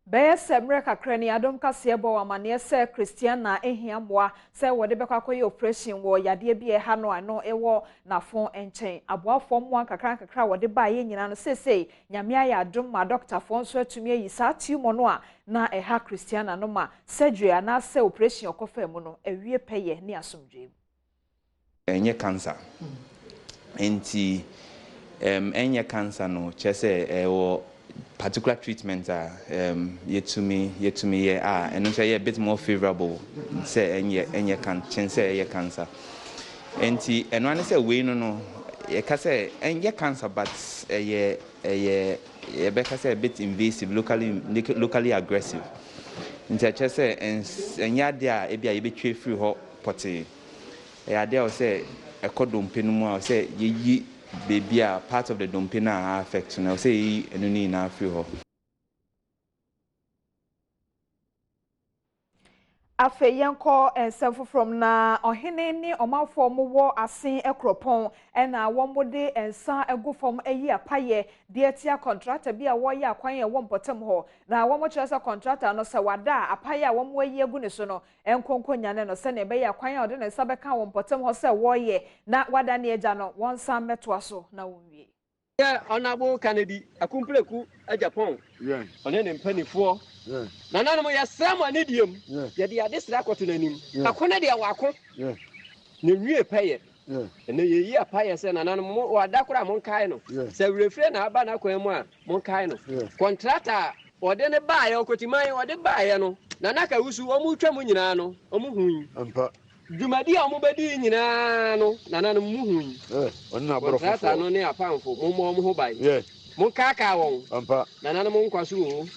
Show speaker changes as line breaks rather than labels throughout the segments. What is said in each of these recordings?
Be semre kakra ni Adom kase Badwam amane se Christian na ehia moa se wode bekwakoye operation wo yade bi e ha no ano ewo na fon enchen aboafo mo kakra wode ba ye nyina no sesei nyame aya Adom ma doctor fon so atumi yi sa tumor no a na eha Christian na no ma surgery na se operation okofa mu no ewie peye ni asomdwe
enye cancer enti enye cancer no chese ewo particular treatment yetumi ye eno say a bit more favorable say enye cancer enti eno ane say we no ye ka say enye cancer but ye be ka say a bit invasive, locally aggressive nti chese enye ade a e bia ye betwe free ho pote e ade o say ekodompe no mu a say ye baby part of the dumpina affect now say enuni na free ho
afe yenko ensefo from na ohene ni omafo mo wo asen ekropon na wo mode ensa egufom eyi apaye de atia contractor bi a wo ye akwan ye wo mpotem ho na wo mo kyeresa contractor no se wada apaye a wo mo ayi egu ne so no enkonko nyane no se ne be ye akwan a ode ne sabeka wo mpotem ho se wo ye na wada ne eja no won san meto so na wo wie
yeah honorable Kennedy akumpleku Japan yeah one ne mpanifo yeah na nanom ya sam anidiem ye de ade sra kwato nanim akona de awako yeah ne wie peye yeah ene ye yi apaye se na nanom wada kora mon kai no se refre na aba na kwan mu a mon kai no contractor ode ne baaye okotiman ode baaye no na naka wusu o mu twam nyina no o mu hun ampa Jumadi a mo bedi nyina no na nanom mu hun onna borofo contractor no ne apanfo mo ho bai yeah mon kaka won ampa na nanom nkwaso wo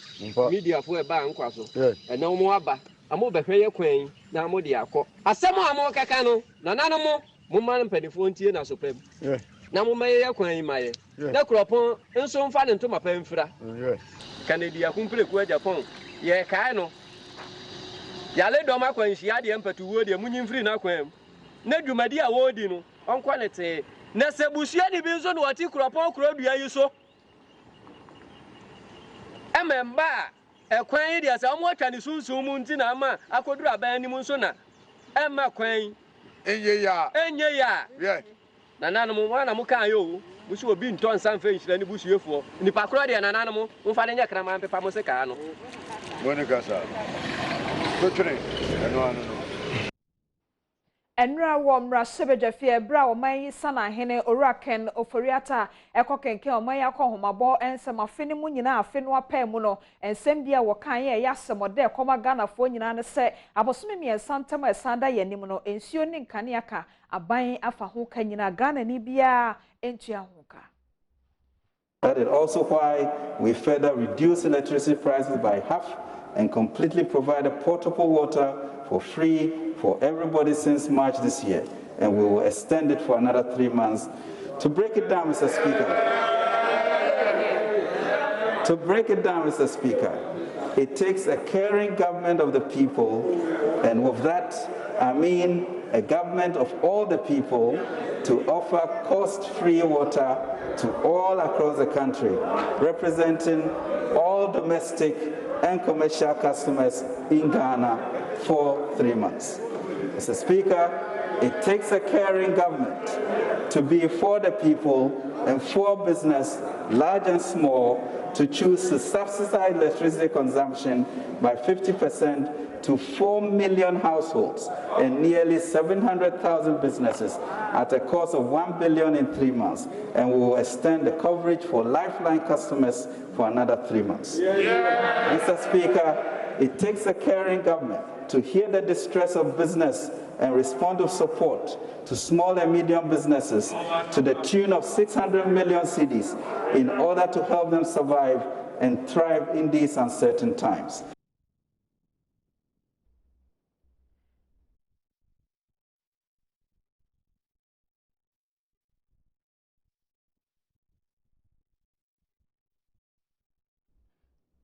media fo e ba nkwaso na mo aba amo behwe ye kwan na mo de akọ asem a mo kaka no na nanom mo man pedifo ntie na sopem na mo maye ye kwan maye na kropon enso mfa ne ntoma pa mfira Kennedy akumpleku Japan ye kai no yale do ma kwan hia de empatu wo de munyi mfiri na kwan na dwumadi a wo di no onko ne te na sebusua de bi nso no wati kropon krodua yi so ememba ekwan yi de asa mo atwa ne sunsun mu nti na ama akoduru aban ni mu nso na emma kwan enye ya yeah na nanom wana mo kan yo busu obi nton sanfa nhira ni busuefo nipa kro de na nanom mo fa de nya krama pepa mo se ka no
Monica sa Botune no
enra wo mra sebejafie bra wo man sana hene oraken oforiata ekokenke o man yakohomabo ensem afene mu nyina afeno apa mu no ensem bia wo kan ye yasemode ekoma Ghana fo nyina ne se abosome mi ensantem esanda yanim no ensuo ni nkane aka aban afa ho ka nyina Ghana ni bia entua ho ka.
That is also why we further reduce electricity prices by half and completely provide portable water for free for everybody since March this year. And we will extend it for another 3 months. To break it down, Mr. Speaker, it takes a caring government of the people, and with that, I mean a government of all the people, to offer cost-free water to all across the country, representing all domestic and commercial customers in Ghana for 3 months. Mr. Speaker, it takes a caring government to be for the people and for business, large and small, to choose to subsidize electricity consumption by 50% to 4 million households and nearly 700,000 businesses at a cost of $1 billion in 3 months, and we will extend the coverage for lifeline customers for another 3 months. Mr. Speaker, it takes a caring government to hear the distress of business and respond with support to small and medium businesses to the tune of 600 million cedis in order to help them survive and thrive in these uncertain times.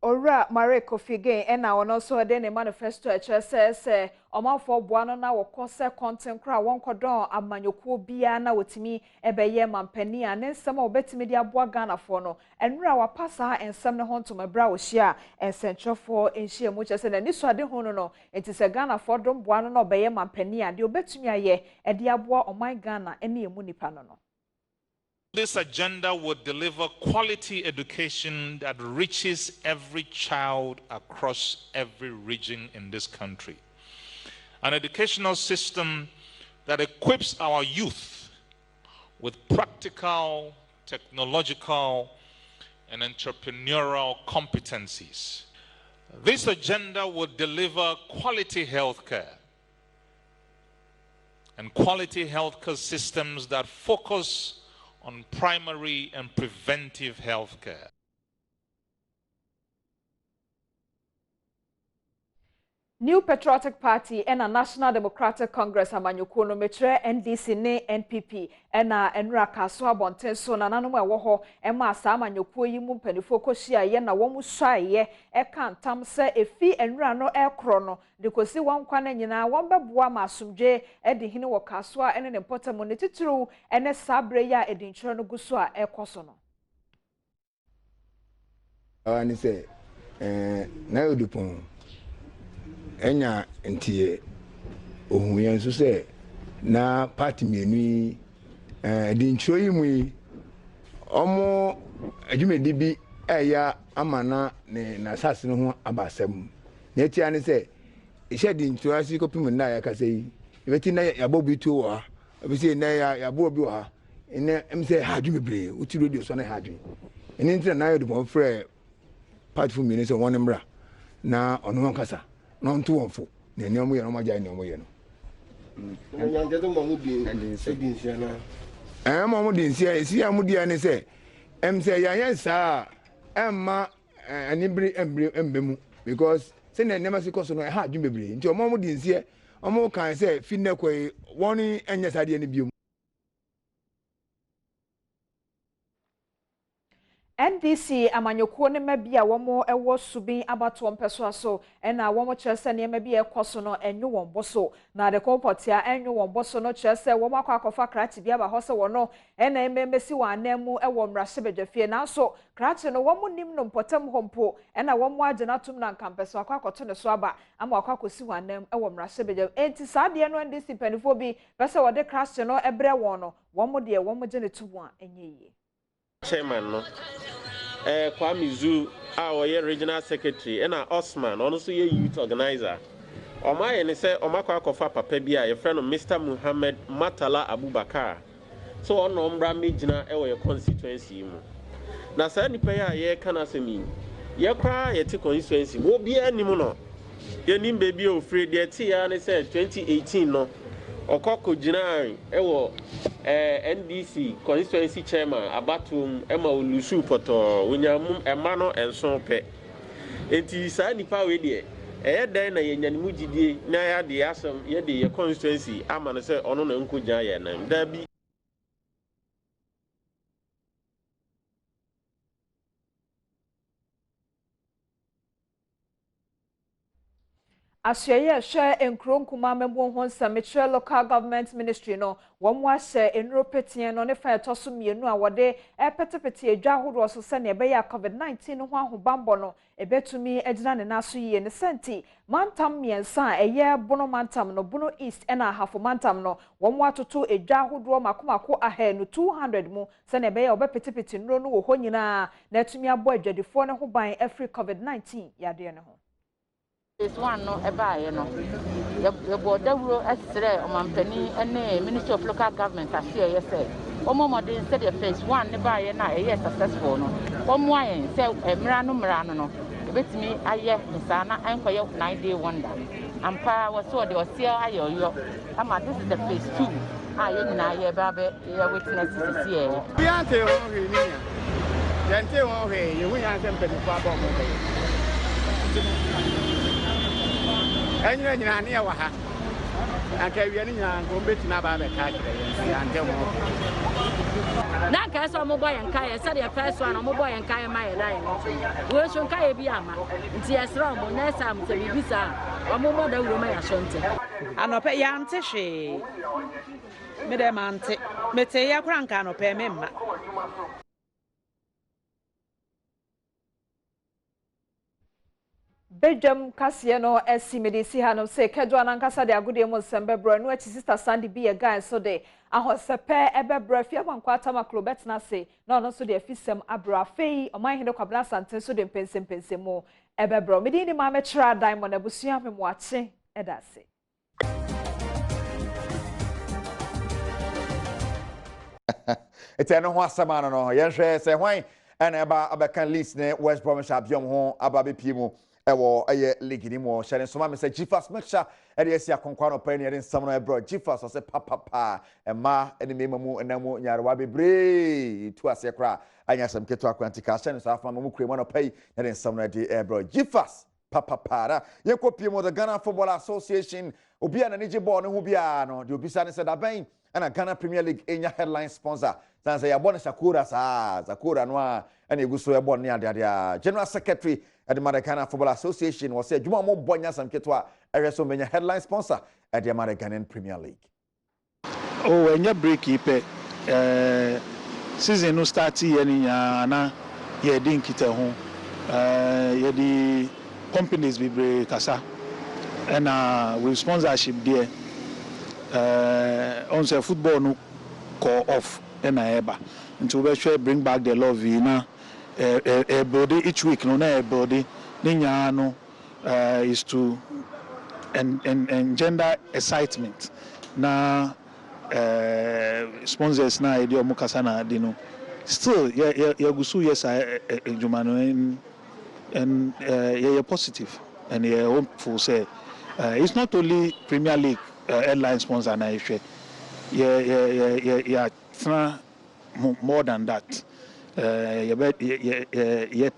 Ora Mare Kofi Gain and now also then a manifesto says Omafo Buano na wakose content kra won kodon amanyoko bia na wotimi ebeye mampani ane nsem obetimi dia boa Ghana for no enra wapasa ensem ne ho ntoma bra wo hia ensentrofo enhia mu chese na niso ade ho no enti se Ghana for dom buano na obeye mampani ade obetimi aye e dia boa oman Ghana ene emu nipa no no.
This agenda would deliver quality education that reaches every child across every region in this country. An educational system that equips our youth with practical, technological, and entrepreneurial competencies. This agenda would deliver quality healthcare and quality healthcare systems that focus on primary and preventive health care.
New Patriotic Party and a National Democratic Congress amanyoko no metre NDC ne NPP ena enra kaso abonten so na nanom ewo ho ema asa amanyoko yi mu mpanifo kohia ye na wo mu swaye eka ntam se efi enra no ekro no de kosi wankwa na nyina won beboa masumdwe edi hini wo kaso a ene ne potamu ne tituru ene sabre ya edinchiro no guso a ekoso no
ani se na odupon enya ntie ohuye nso se na party mienu di ntro yi mu omo adwumedi bi eya amana ne na sase no ho abasam na etia ne se ehye di ntro asi kopim na ya kase yi ebeti na ya bobu tu wo ha ebisi na ya bobu wo ha ene em se ha adwumebre uti radio so na ha adwun ene ntia na yodo mo frɛ party fu mienu se won mra na ono kasa no nto wonfo na ene omo ye no magya ne omo ye no
nyange do mo bi nsia na
mo di nsia esi amudi ane se em se ya sa emma anibri embemu because se na nema se koso no ha adwumebre nti omo di nsia omo kan se finne kwai woni enya sade ne biom.
NDC amanyoko ne mabia womo ewo subin abato mpeso aso ena womo kyerese ne mabia ekoso no enyo won boso na de kompotia enyo won boso no kyerese womo akwakofa krati bia ba hose wono ena ememesi wanamu ewo mrasebedwafie na so krati no womo nim no mpotam hompo ena womo agena tum na nkampeso akwakoto ne so aba ama akwakosi wanam ewo mrasebedwa enti saade no NDC panifo bi pese wode krati no ebre won no womo de womo gene tubu a enye
chairman no Kwame Zu our regional secretary and Osman also ye youth organizer Oma ne say omakwa kofa papa bia ye friend Mr Muhammad Matala Abubakar so ono mbra megina e your constituency mu na sa nipa ya ye kana semi ye kwa ye ti constituency mo bia nim no ye nim baby o free de ti ya ne say 2018 no okoko jinai ewo NDC constituency chairman Abatum ema olusu poto unyamum ema no enso pe enti sa nipa we de den na yenyanemu gidie na ya de asem ye de ye constituency ama no se ono na nkojan ye nan da bi
Asye share enkron kuma membo ho nsamitre local government ministry no womwa hye enropetien no ne fa etoso mienu a wode epetepete edwa hodo so se ne be ya COVID-19 ho ahobambo no ebetumi agina ne naso yie ne senti mantam miensa eye bono mantam no bono east ena hafo mantam no womwa toto edwa hodo makomako ahanu 200 mu se ne be ya obepetepete nro no wo ho nyina na etumi abo adwadifo ne ho ban afri COVID-19 yade ne ho.
This one no ebaye no ye bodawro esre omampani ene Ministry of Local Government afia ye say omomodin say the phase 1 ne baye na ye successful no omo ayen say emra no ebetimi aye nsa na enkoye 9-day wonder ampa waso de osia ayoyo ama this is the phase 2 aye nyina ye babe ye witness this year
biante ho he ni ya yente ho he ye hunya sempe ni kwa bomo be enye nyina ne wa ha anka wie ni nya ngo beti na ba be ka kire yen anka mo
na ka so mo boy nka ye se the first one mo boy nka ye ma ye dai no we so nka ye bi ama nti esra mo na sa mo se bi sa o mo mo da wuro ma ya shonte
anope ya nte hwe me de ma nte mete ya kura nka anope me mma
Badwam kase no esimedisi ha no se kedwa na nkasa de agode mo sembebro no achi sister Sandy be a guy so de ahosepe ebebro afia bankwata maklo betna se na no so de afisem abro afei oman hede kwabla santen so de mpensem mo ebebro medi ni ma mechira diamond abusua memwache edase
eteno ho asama no yenhwe se hwan ena eba abekan list ne West Bromwich abiom ho ababe piemu ewo eye league ni mo share so ma me say Gifas mecha e de esi akonkwa no pa ni de nsam no ebro Gifas so say papa ema ene memamu enamu nyarewa bebre tu ase kra anya sam keto akwantika share so afa mamu krema no pa ni de nsam no de ebro Gifas papa ra ye kopie mo the Ghana Football Association obi ana nije ball no hu bia no de obi sa ne said aben ana Ghana Premier League enya headline sponsor sanse ya bona Sakura no a ene eguso ya bona ade General Secretary at the Ghana Football Association was said Juma mo bonya sam ketwa ereso menya headline sponsor at the Ghanaian Premier League.
Oh, enya break ipe season no start ye ni na ye din kita ho ye di companies be break kasa and with sponsorship there on say football no call off and eba until we share bring back the love na body each week no na body ninya no is to engender excitement na sponsors na idea mukasa na de no still ya gusu yes ejuma no and yeah positive and yeah hopeful say it's not only Premier League airline sponsor na issue yeah more than that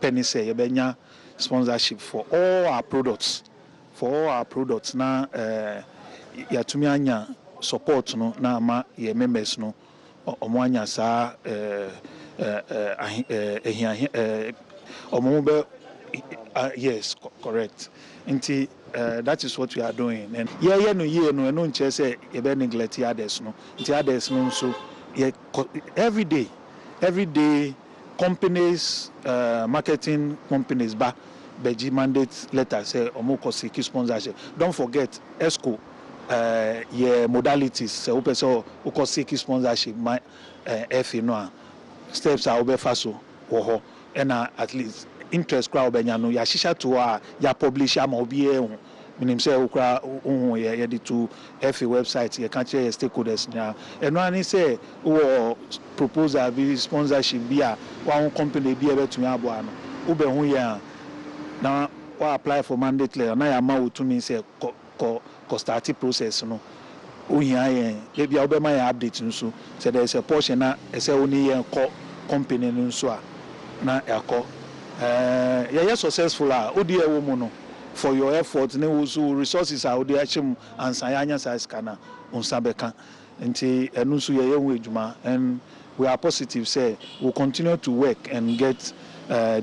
penny say benya sponsorship for all our products na ya tumi anya support no na ma ye members no omo anya sa yes correct nti that is what we are doing and no nche say e be neglect others no nti others no so every day companies marketing companies ba beji mandate letter say omoko seek sponsorship. Don't forget ESCO modalities say open so oko seek sponsorship my FA no steps are obe faso wo ho and at least interest crowd benya no ya shisha to ya publish am obi ehun minim say okra ohun ye the to FA website ye kan share stakeholders nya eno ani say wo proposal bi sponsorship bi a one company bi e betumi abo ano ube hu ye na wa apply for mandate letter na ya ma wotumi say ko start process no ohia yen e bia obema ya update nso say there is a portion na e say oni yen ko company nso a na yakọ you're successful odi ewo mu no for your effort ne wo resources odi achim ansanya size kana unsabeka nti enu nso ye hu ejuma and we are positive say we'll continue to work and get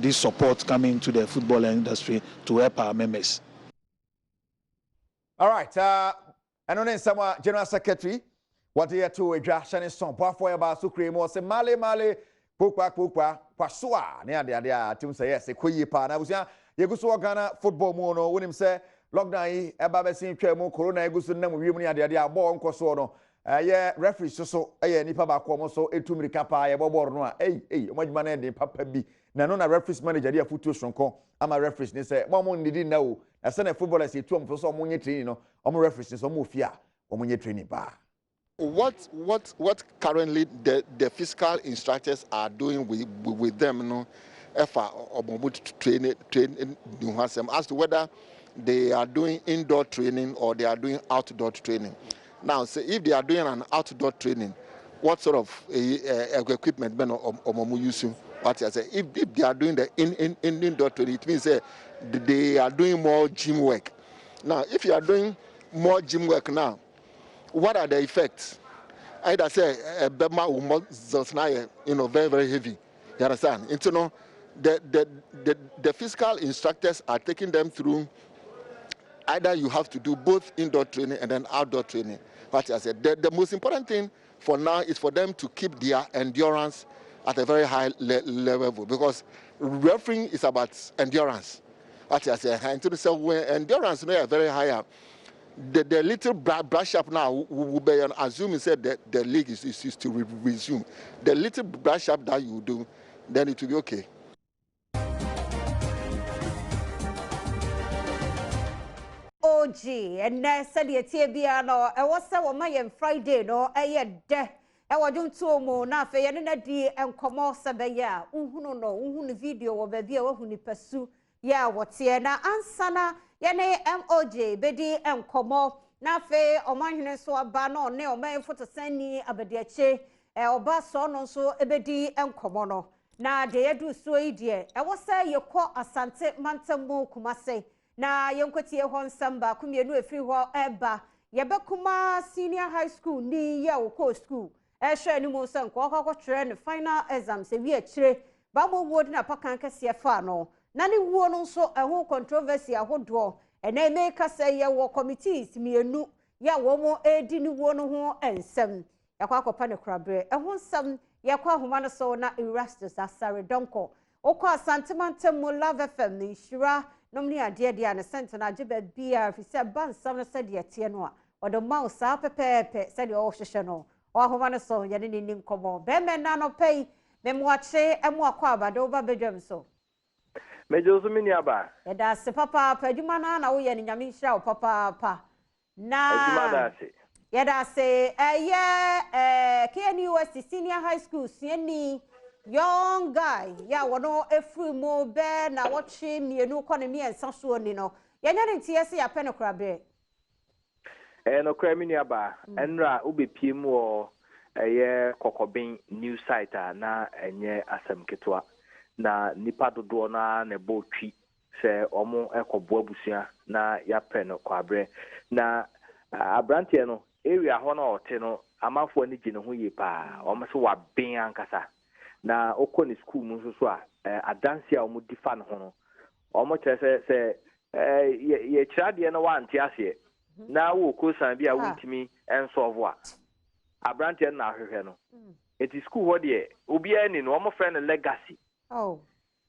this support coming to the football industry to help our members.
All right, and on some General Secretary what here to edwa shane son poafo ya ba so kremo se male pokwa kwasoa ne ade atim say yes ekoyi pa na busia yeguso Ghana football mu no wonim say lockdown yi eba besin twa mu corona yeguso na mu wiem ne ade abo nkoso no ye referee so ye nipa ba ko mo so etumrika pa ye bobor no a omajuma na de papa bi na no na referee manager dia futu sonko ama referee ne say mo ndidi na o na say na footballers etu am so mo nye training no omo referee so mo ofia omo nye training ba.
What currently the fiscal instructors are doing with them, you know, training as to whether they are doing indoor training or they are doing outdoor training. Now, so if they are doing an outdoor training, what sort of equipment are using? What I say, if they are doing the indoor training, it means they are doing more gym work. Now, if you are doing more gym work now, what are the effects? Either say Bema will very, very heavy. You understand? And the fiscal instructors are taking them through. Either you have to do both indoor training and then outdoor training. What I said, the most important thing for now is for them to keep their endurance at a very high level, because refereeing is about endurance. What I said, when endurance is very high, the little brush up now will be assuming said that the league is to resume. The little brush up that you do, then it will be okay.
OG and said the TBA no, I was so my Friday no, de. I was doing 2 more na fe na di and come off sabaya. No, video of baby who ni pursue. Ya what's here na ansana yane MOJ bedi and come off na fe o man so abano ne o man photo send ni abediache oba so no so ebedi and come no. Na de do so idie. I was say you call Asante Mantamu Kumase. Na yonkoti ehon samba kumienu efiri ho eba yebekuma senior high school ni ya wo school ehwe ni mo san ko kwakwotre ne final exams e wi akire ba mo wodi na pakan kase fa no na ni wo no so ehon controversy ahodo ene me kase ye wo committees mienu ya wo mo edi ni wo no ho ensem yakwakopa ne krabre ehon sam yakwa homa no so na Erastus Asare Donko okwa Santimantem mo Love FM ni Shira nomni ade na center na jibe bia fi se ban sam na said ye no a odo mouse a pepepe said o hwehwe no o ahoma no so ye ne ni nkomo be me na no pay me mo ache emu akwa abado ba bedwam so
mejo so mini aba
e da se papa adwuma na wo ye ni nyame hira o papa na
adwuma da se
ye da se KNUST senior high school sieni young guy ya wono efri mo be na watchi mienu kone mi ensa so ni no ya nya nti yesi ya pene krabe
no kra mi ni aba enra ubepie mu o kokobin news site na enye asem ketwa na nipa dodo na ne botwi se omo ekobo abusua na ya pene kwabre na abrantie no area ho na ote no amafo ni gine ho ye pa omo so wa ben ankasa na okoni school mu so a adanse a omo difa no ho no omo kire se ye kirade no wa ante ase na wo kosan bi a wuntimi ensolve a abrante na ahwehwe no enti school ho de obi ani no omo friend legacy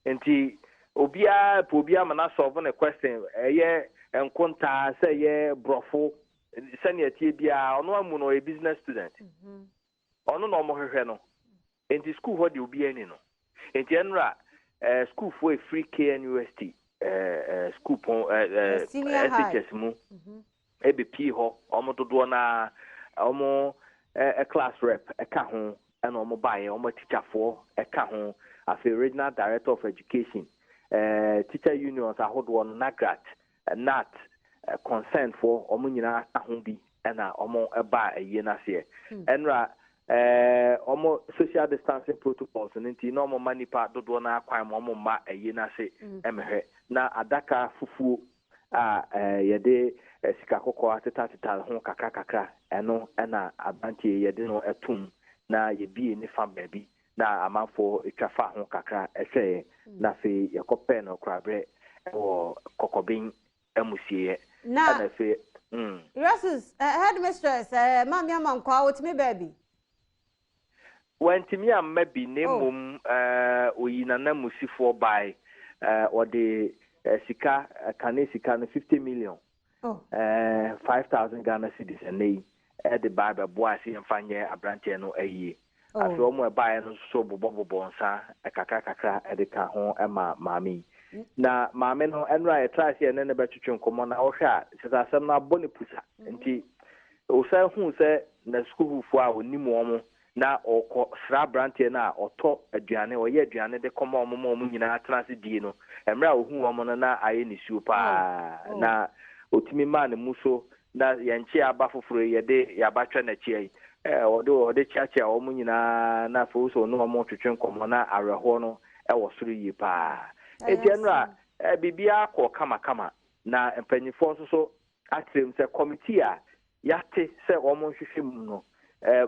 enti obi amana solve na question eye enkonta se ye brofo senior tie bia ono amu no a business student ono no omo hwehwe no enti school ho de obi ani no enti enra school for free KNUST school pon SHS mu EBP ho omo dodo na omo class rep eka ho na omo bae omo teacher for eka ho as a regional director of education teacher unions ahodo on nagrat nat consent for omo nyina aho bi na omo eba aye na se enra omo social distancing protocols nti no omo manipa dodo na akwan omo ma aye na se emehwe na adaka fufuo yede sika kokko ateta ho kakra eno na abantie yede no etum na yebie ni fam baabi na amanfo etwafa ho kakra ehwe na fe yekope no krabre wo kokobin amusie na fe
Erastus headmistress mami amankwa wotimi baabi
wantimi amabi nemum oyina na musifo by ode sika kanesika no 50 million 5,000 Ghana cedis and the Bible boy see mfanye abrante no ayi afi omo eba no so bobo nsa kakra edeka ho ema mami na mami no enra e try see ene betwetwe nkomo na ohwe a sesasem na boni pusa nti o say hu say na school fu a onimu omo na okọ sra abrante na oto aduane oye aduane de komo omo nyina transi die no emra ohu omo na aye ni su pa na otimi man muso na yanchi aba foforo yede yabatwa na chie ode chiachia omo nyina na foso no omo twetwe nkomo na areho no wo soro yi pa ejenra bibia akọ kama na empanyifo so atrem se committee a yate se omo hwehwe mu no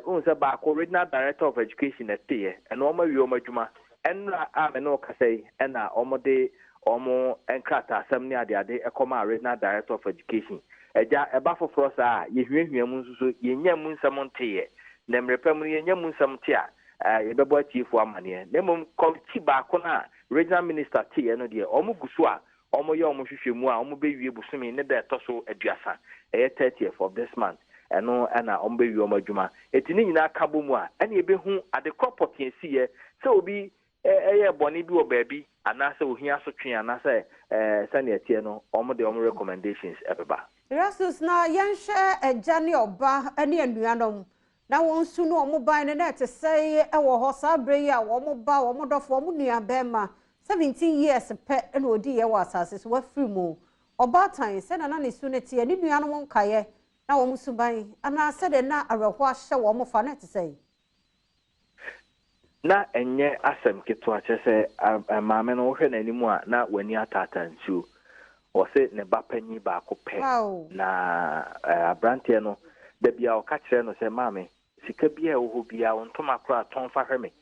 un se ba ko regional director of education at tie and omo wi omo adwuma enra a me no ka sei na omo de omo enkrata asem ne ade ekoma regional director of education eja eba foforo sa ye hwehwe mu nso ye nya mu nsem ntie na mrepam ye nya mu nsem tie a ye bebo chifu amane na mum committee ba ko na regional minister tie no de omo gusu a omo ye omo hwehwe mu a omo be wie busumi ne da toso aduasa 30th of this month eno na omo be wie omo adwuma etini nyina kabo mu a ene ebe hu ade cropotin siye se obi eye boni bi obabi anase ohia so twen anase sane tie no omo de omo recommendations ebeba
Rasus na yanshe ejani oba ene anuanom na won su no omo ban ne na te sei ewo ho sa bre ya omo ba omo dofo omo nua bema 17 years pe ene odi ye wa asase so wa free mu oba tan se na ne su ne tie ne nuanom nkaye na wo musu ban ana se de na awerho ahye wo mo fa na te sei
na enye asem keto achese maame no hwe na animu a na wani atata nsu o se ne bapanyi ba ko pe na abrante no da bia o ka kire no se maame sika bia wo ho bia wonto makra ton fa hwe me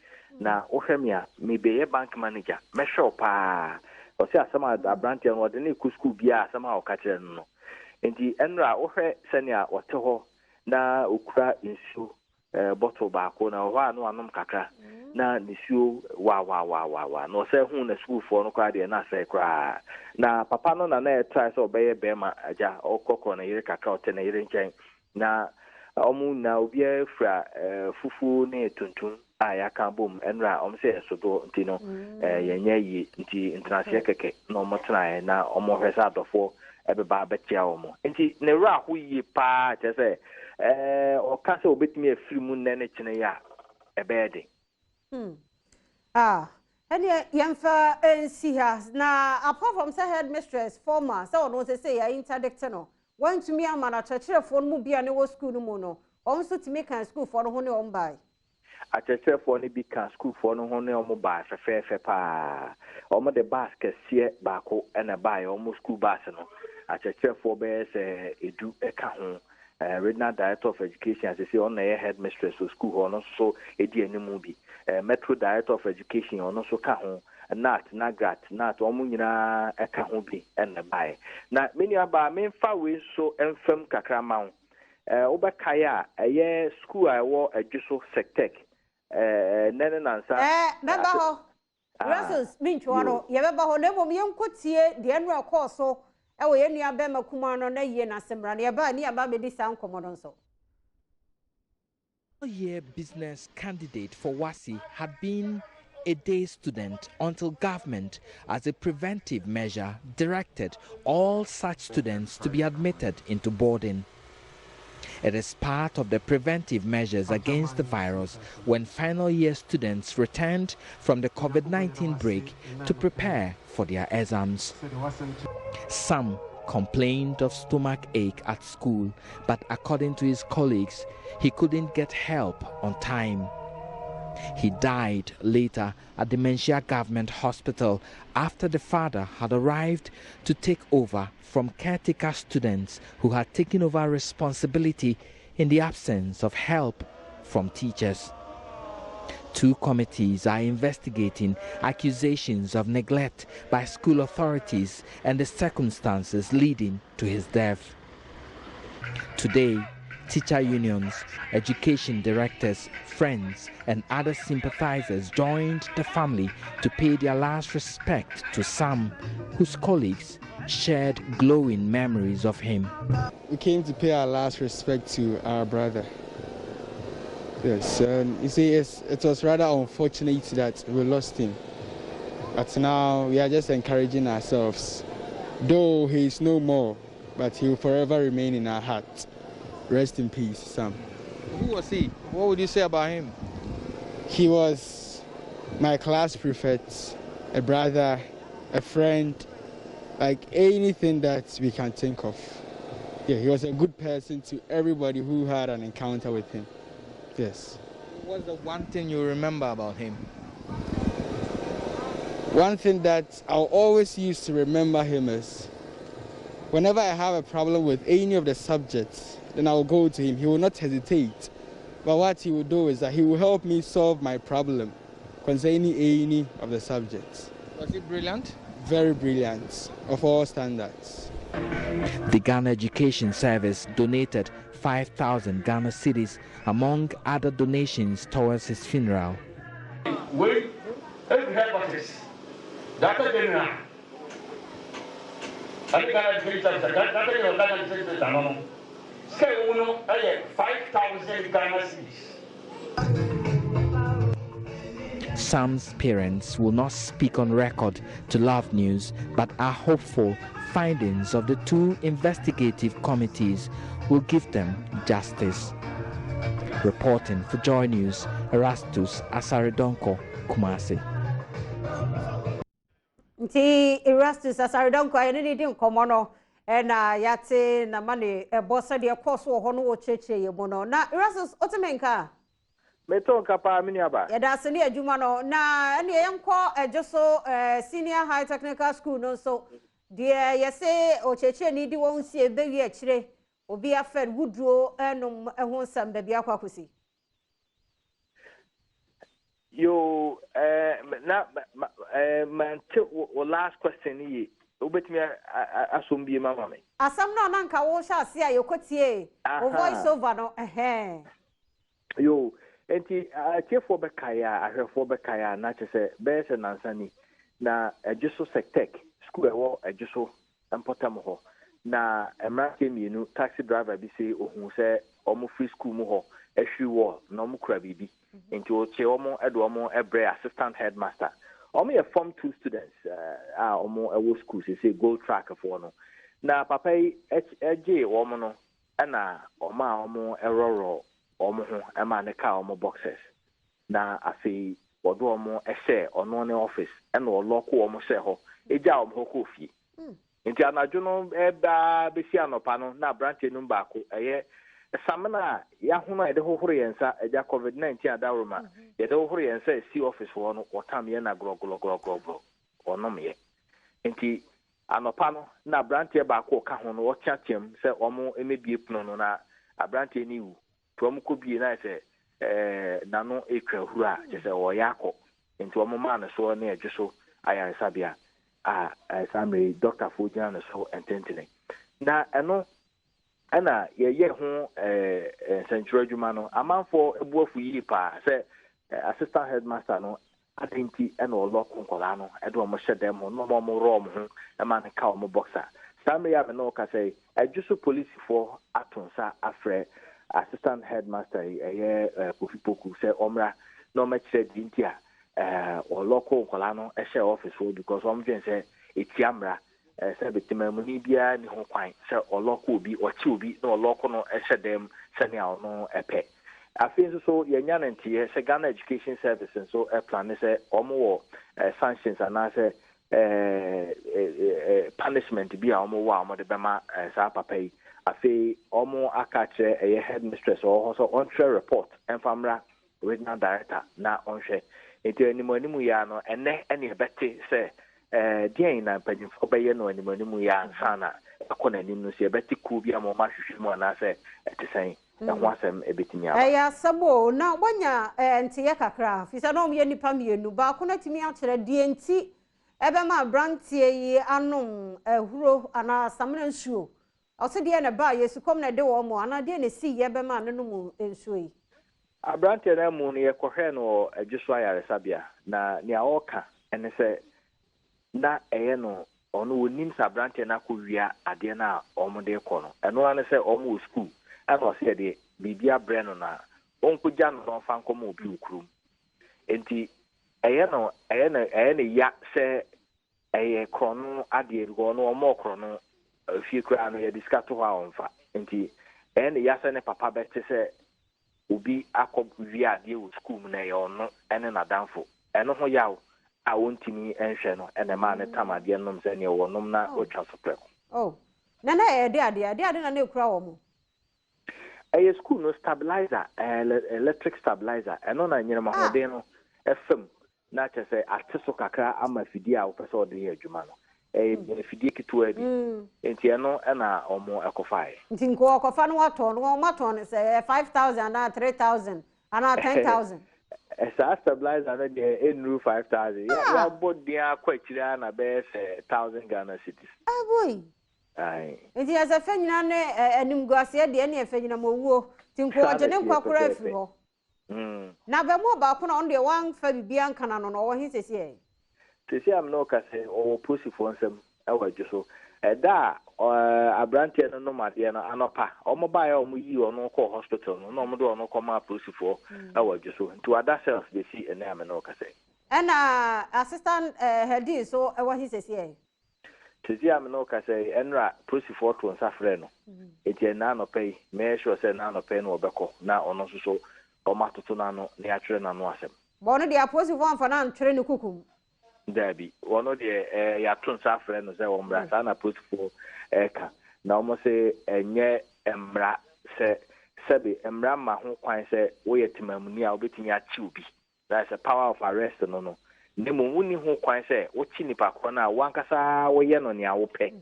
na wo hwe me a me be ye bank manager me shop a o se asema abrante no de ne ku school bia asema o ka kire no enti enra wo hwe senia wote ho na okura nsu bottle ba ko na ho anu anum kakra na nisuo wa no se hu na school for no kwa de na se kra na papa no na try so obeye bema aja okoko na yire kakra ote na yire nchen na omu na obi afra fufu na tuntun aya kan bom enra om se sodo ntino yenye yi nti international keke no motna na omo hwesa adofo ebe ba betia omo nti ne ra ho yi pa che se o ka se obetimi afiri mu nne chine ya ebede
any yamfa NC has na apart from say headmistress former so no say ya interdict no want to me amana church phone mu bia ne wo school no mu no also to make school for no ho ne on buy
a church phone ni bi kan school for no ho ne on buy fe pa omo the basket sie ba ko na buy omo school bus no a church for be say edu e ka ho regional director of education as say on the headmistress of school or no so edi animu bi metro director of education or no so ka ho nat omo nyina e ka ho bi na bai na many aba men fa we so enfam kakra ma obekaya eye school I wo adjuso sectec nene nansa
beba ho Rasus minchwa no ye beba ho na mom yenkotie de enra course so ewo ye nua be makuma no na ye na semra ne ba ni aba be di san komodo nso.
Year business candidate for WASI had been a day student until government, as a preventive measure, directed all such students to be admitted into boarding. It is part of the preventive measures against the virus when final year students returned from the COVID-19 break to prepare for their exams. Some complained of stomach ache at school, but according to his colleagues, he couldn't get help on time. He died later at Dementia Government Hospital after the father had arrived to take over from caretaker students who had taken over responsibility in the absence of help from teachers. 2 committees are investigating accusations of neglect by school authorities and the circumstances leading to his death. Today, teacher unions, education directors, friends, and other sympathizers joined the family to pay their last respect to Sam, whose colleagues shared glowing memories of him.
We came to pay our last respect to our brother. Yes, you see, it was rather unfortunate that we lost him. But now we are just encouraging ourselves. Though he is no more, but he will forever remain in our hearts. Rest in peace, Sam.
Who was he? What would you say about him?
He was my class prefect, a brother, a friend, like anything that we can think of. Yeah, he was a good person to everybody who had an encounter with him. Yes.
What's the one thing you remember about him?
One thing that I'll always use to remember him is whenever I have a problem with any of the subjects, then I'll go to him. He will not hesitate. But what he will do is that he will help me solve my problem concerning any of the subjects.
Was he brilliant?
Very brilliant, of all standards.
The Ghana Education Service donated 5,000 Ghana cedis among other donations towards his funeral.
We headquarters. That's a general. I think Ghana Education Service. That's a Ghana Education Service. Say, 5,000 Ghana cedis.
Sam's parents will not speak on record to Love News, but are hopeful findings of the two investigative committees will give them justice. Reporting for Joy News, Erastus Asaredonko, Kumasi.
Nti Erastus Asaredonko ayene ni di nkomo no na yate na mane bossa de course wo ho no wo cheche ye mo no na Erastus otemenka
meton kapa miniaba
ya da sene adwuma no na ene yenko ejoso senior high technical school no so de yese o cheche ni di won sie bewi a kire obi afed wudro enum ehun sam da bia kwakosi
yo man last question yi obetimi asombi mama me
asam no na nka wo sha ase ayokotie o voice over no
yo enti chefo bekaya ahwefo bekaya na chese bese nansani na ejuso sectech school ewo ejuso empotam ho na emrake mienu taxi driver bi say ohun say omo free school mu ho ehwi wo na omo kura bibi enti o che omo edo omo ebre assistant headmaster omo ye form 2 students omo ewo school say gold track for no na papa eje omo no na omo eroro omo ho ema ne ka omo boxes na afi odo omo ehye ono ne office na o lock omo hye ho eja omo ho kofie nti anadwo no eba besi anopa no na branch enum baako eye samna ya huna ede hohoro yensa eja covid-19 adawroma ede hohoro yensa si office wo no otam ye na grogro onom ye nti anopa no na branch baako ka ho no ochiatem se omo emebie puno no na branch ni wu from kobie na se nano ekwa hura je se wo yakọ nti omo ma no so na edwo ayansa bia Sammy Dr. Fujian so ententene. Na eno ana ye ho central adwuma no amanfo ebuafu yi pa say assistant headmaster no atenti ena oloko nkola no edo mo hyedem ho no mo rom ho e man ka mo boxer Sammy ya no ka say adjuso police for atonsa afre assistant headmaster kofipoku say omra no ma kire dintia or local colano a share office because one can say it's yamra, Sabitima Munibia, ni Hong say or local be or two be no local no share them, sending out no a pay. I feel so, Yan and Tia, Ghana Education Service, and so a plan is or more sanctions and I say punishment to be a more the Bama Sapa pay. I feel almost a catcher a headmistress or also on share report and famra regional director now on share. Into any money muyano and any betty say dear na penny for bay no any money muyan sana a corner in see betty kubia more much more and I say at the same that once a bit in ya
sabo now when ya and tiaka craft is a no me any pammy no ba connect me out to the DNT ebema brantie anom ehuro ana samna nsuo o se de na ba yesu kom na de wo mo ana de na si yebema no mu nsuo yi
Abrante na mu ne yekohwe no adjuso ayaresabia na nia oka ene se na eye no ono wonim sa abrante na kowia ade na omode ko no eno ane se omo school ana se de bibia breno na onkugya no fa nkomo obi ukrum enti eye no ya se eye krono ade go no omo krono fie kra no ye discuss to ha onfa enti eye ya se ne papa bete se obi akọ via de wo school na ye ono ene na danfo eno ho yawo a wontimi enhwe no ene ma ne tamade nom se ne wo nom na otwa so preko
na de ade na na ekura wo mo
a school no stabilizer electric stabilizer eno na nyere ma hode no fm na chese ateso kakra ama fidi a wo pese ode ye adwuma no fidie ketewa bi enti eno na omo ekofae
nti nko okofa no wato no maton say 5,000 na 3,000 ana 10,000
esa stabilizer na de enru 5,000 ya bodia kwachira na be 1,000 Ghana cedis
boy
ai
nti asa fanyina ne animguase de ne fanyina mowuo nti nko oje ne kwakura afi ho na be mo ba ko na on de wan fa bibia nkana no no wo hin sesi
sesi am no ka se o posi fo nsem e wajuso da abrantie no made no anopa omo ba ya omo yi ono ko hospital no omo do ono ko ma posi fo e wajuso nti wada self dey see ene am no ka se
na assistant head so e wo hin sesi
sesi am no ka se enra posi fo to nsafre no eti na no pay me sure say na no pay no obeko na ono so tomatoto na no ne atwere na no asem
bo no dia posi fo amfa na ntwere ne kukum
Debbie, one of the Yatun Safran, the Ombra, Sana put for Eka. Now, must say, nye Embra, say, Sebi, Embra, my home quine say, wait to Mamunia, beating ya chubi. That's a power of arrest, no. Nemo winning home quine say, what chinipa corner, one cassa, way on your pay.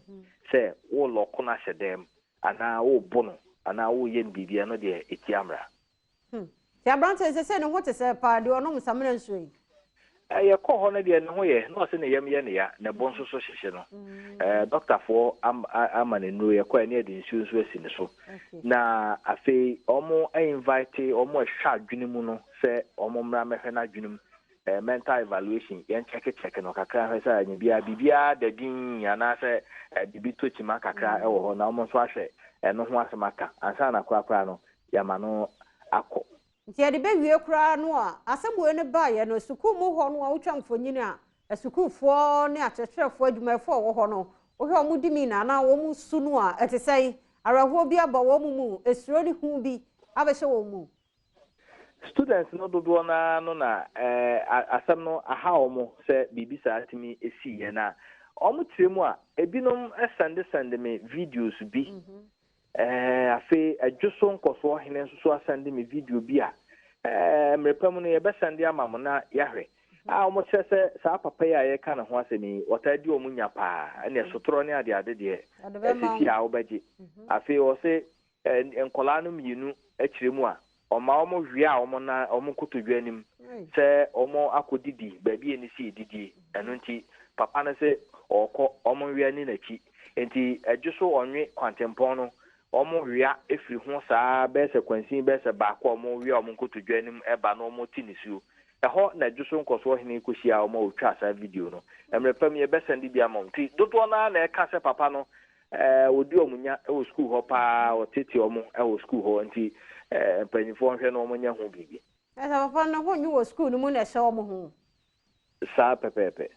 Say, all locona said them, and now, oh, bono, and now, oh, yen be the another etiamra.
Yabranto is a saying, what is a party or no summoning swing?
Ya call honor the no ye no se ne yam ye ne ya na bon so hye no doctor for amane no ye kwa ne de nsu nsu asi ne so na afei omo invite omo hwa adwene mu no se omo mra mehwe na adwene mu mental evaluation yen check no kakra hwe sa nya bibia da din ya na se bibi to chima kakra e wo ho na omo so ahwe no ho asemaka ansa na kwakra no ya ma no akọ
nti ade be wie kura no a asebo ne ba ye no suku mu ho no a wotwa mfonyini a suku fo ne akyerɛkyerɛfo adwumafo wo ho no wo hwe omu dimi na na wo mu su no a etesai araho bi aba wo mu esuro ni hu bi abɛhye wo mu
students no dodo na no na asam no aha omo se bibi sa atimi esi ye na omo tiremu a ebinom send me videos bi afi adwoso nkoso hene nso so asande me video bi a mrepam no ye be sande amamo na yahwe a omo chese sa papa ya ye kana ho asemi otadi omunya pa ene sotoro ne ade de sisi a obaji afi o se enkola no mienu akiremu a oma omo hwe a omo na omo kotodwa anim se omo akodidi ba bi eni si didi eno nti papa na se okọ omo hwe ani na ki enti adwoso onwe kwantempon no omo wia efiri ho saa be sekwensin be se ba kwa omo wia omo nkotodwa nim eba na omo tinisuo eho na djuso nkoso hene koshia omo otwa saa video no emrepam ye be send bia mom ti dodo na eka se papa no odi omunya e wo school ho pa otete omo e wo school ho nti panifo hwe na omo nya ho bibi
esa papa no ho nyu wo school no mu na hye omo ho
saa pepepe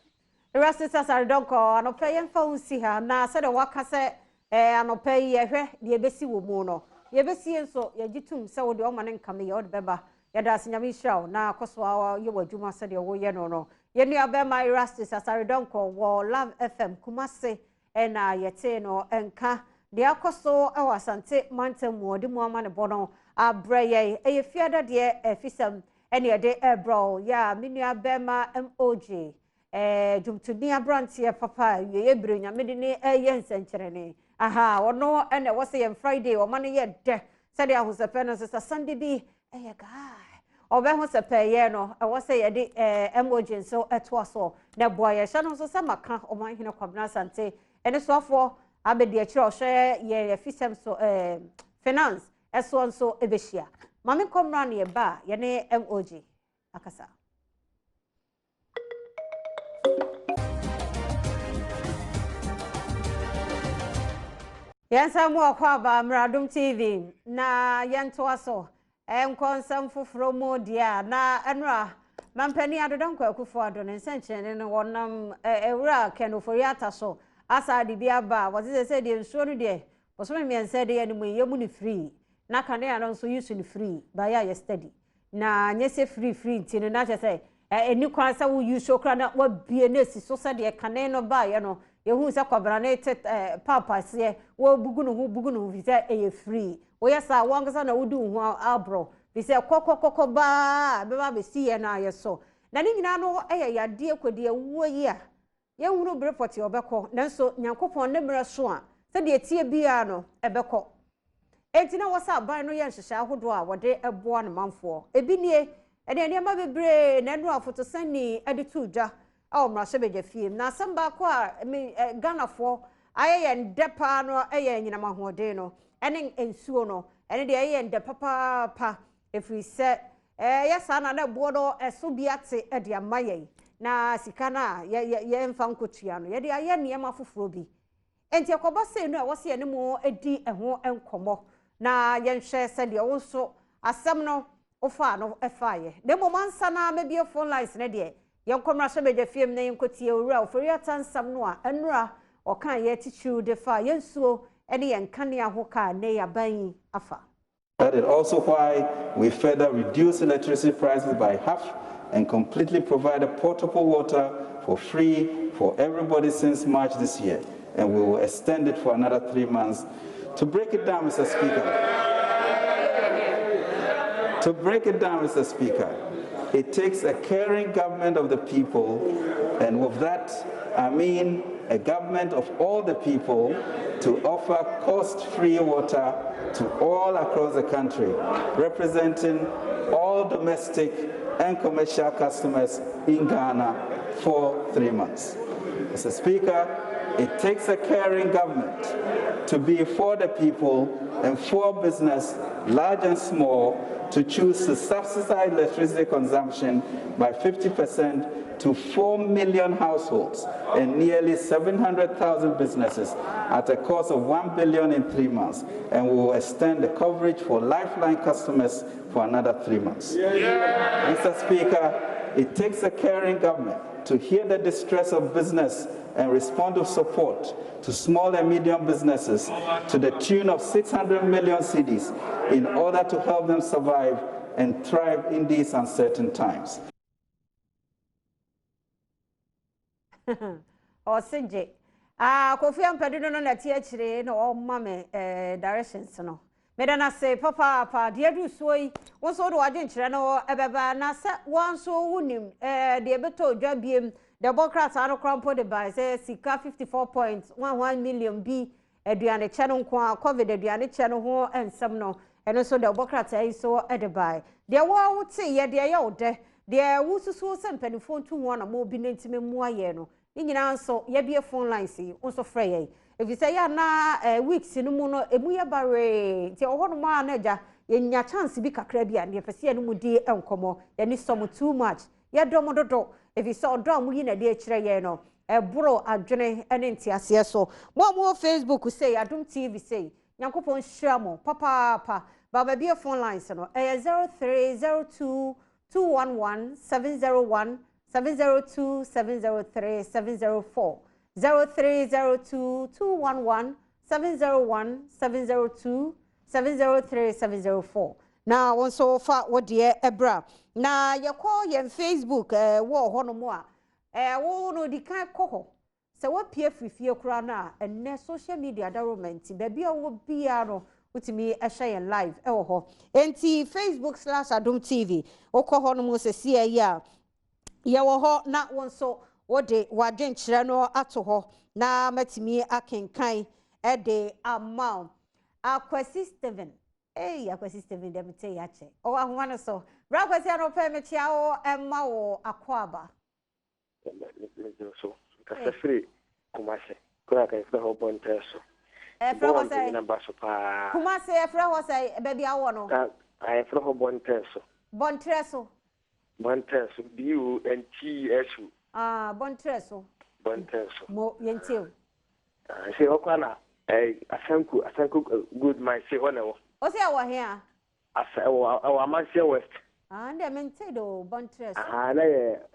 Erastus Asaridonko anopa yemfa unsi ha na se de waka se anopa ye hwe de ebesi wo mu no ye besi enso ye gitum se wo de omo ne nkame ye wo de beba ye da asinyame hirawo na akoso awa ye wadwuma se de wo ye no no ye nua bema Erastus Asaridonko wo Love FM Kumase na yete no enka de akoso e wasante mantamu odi mu ama ne bono abreye ye fiada de Fiscal ene de ebro ya menua bema MOJ jumtuni abrantie papa ye ebire nyamede ne ye nsenkyerene aha ono ene wose ye Friday o mane ye de sade ahosepe no so Sunday bi ye guy obe hosepe ye no wose ye de emoji so eto so na boa ye hye no so se maka o man hene kwabna sante ene so afo abedi akire o hye ye Fiscal so finance eso so ebehia mame komra ne ye ba ye ne MOJ akasa Yansa mu akwa ba Adom TV na yento aso enkonsam foforo mu dia na enra mampani adodan kwa akufo adon nsenkyene ne wonam ewura kenofori ataso asa de bia ba wose se de nsuo no de osome miense de yenu yemu ni free na kane ano nso use ni free ba ya yesterday na nyese free ntine na chese eni kwansa wo use okra na wa bie na si so se de kane no ba ye no yehu se kwabra na papa se wo bugu no vi se eye free wo yesa wongasa na wudu hu abro vi se kokokoko ba be ba be si ye na ye so na ni nyina no eye yade akwade wo yi a ye hunu breport obekọ nanso nyankopon ne mra so a se de tie bia no ebekọ enti na wasa aban no ye nhyehyɛ ahodo a wode eboa ne manfo ebi nie ene ne ma bebre na no afotosani ade tuja a mra hye beja fie na asamba ko a Ghanafo aye ndepa no eye nyina mahode no ene ensuo no ene de eye ndepapa pa efri se yesa na na bodo eso biate ade amaye na sika na ye mfa nkotua no ye de aye niema foforo bi enti akoba se no a wose ye ne mo edi eho enkomo na ye nhwe se de wo so asem no ofa no efaye de mo mansa na mebie phone lines ne de ye nkomra so beja fiem na yenkotie owura ofori atansam no a enura okan ye tichu de fa ye nsuo ene ye nkane ahoka ne yaban afa.
That is also why we further reduce electricity prices by half and completely provided portable water for free for everybody since March this year, and we will extend it for another 3 months. To break it down, Mr. Speaker, it takes a caring government of the people, and with that, I mean a government of all the people, to offer cost-free water to all across the country, representing all domestic and commercial customers in Ghana for 3 months. Mr. Speaker, it takes a caring government to be for the people and for business, large and small, to choose to subsidize electricity consumption by 50% to 4 million households and nearly 700,000 businesses at a cost of $1 billion in 3 months, and we will extend the coverage for Lifeline customers for another 3 months. Mr. Speaker, it takes a caring government to hear the distress of business and respond with support to small and medium businesses to the tune of 600 million cedis in order to help them survive and thrive in these uncertain times.
Osinje Kofi Ampadu no na tie chire na o mame directions no medana say papa de adu soyi won so do wadwen chire no ebeba na se wan so wunim de beto dwabiem Democrats are crampo de by say sika 54.11 million bi aduane che no nko covid aduane che no ho ensem no eno so Democrats ai so edebai de wo wote ye de ye ode de wususu se mpanifo ntu ho na mo bi nentime mu aye no nyina nso ye bie phone lines yi nso frɛ ye if you say ya na weeks no mu no emu ye bare ti oho no ma na ja ye nya chance bi kakra bi a ne pese no mu di enkomo ye ni some too much ye dom dodo if you saw dom yi na de akire ye no eboro adwene ene ntiase so mo Facebook say Adom TV say nyankopon hira mo papa baba bie phone lines no 0302 211 701 702 703 704 0302 211 701 702 703 704 na won so fa wode ebra na ye call ye Facebook wo ho no mo a wo no di kan koho se wo pie frifie kura na enne social media development ba bia wo bia no utimi ehye live wo ho enti Facebook/Adom TV wo koho no mo se sie ya ye wo ho na won so wode wadwen kire no ato ho na matimi akenkan de amount Akwasi Steven Akwasi Steven dem te ya che o ahwana so bra kwasi ano pe me chia o emma wo akwaba
so kasafiri kumase kura ka ifra ho bonte so
efra ho sai
namba so pa
kumase efra ho sai baby awo no
efra ho bonte so
bontreso
BUNTSO
bontreso mo yentiu
se okwana asanku good my say one wo
o se awo here
awa Amansia West
and I meant do bontreso
na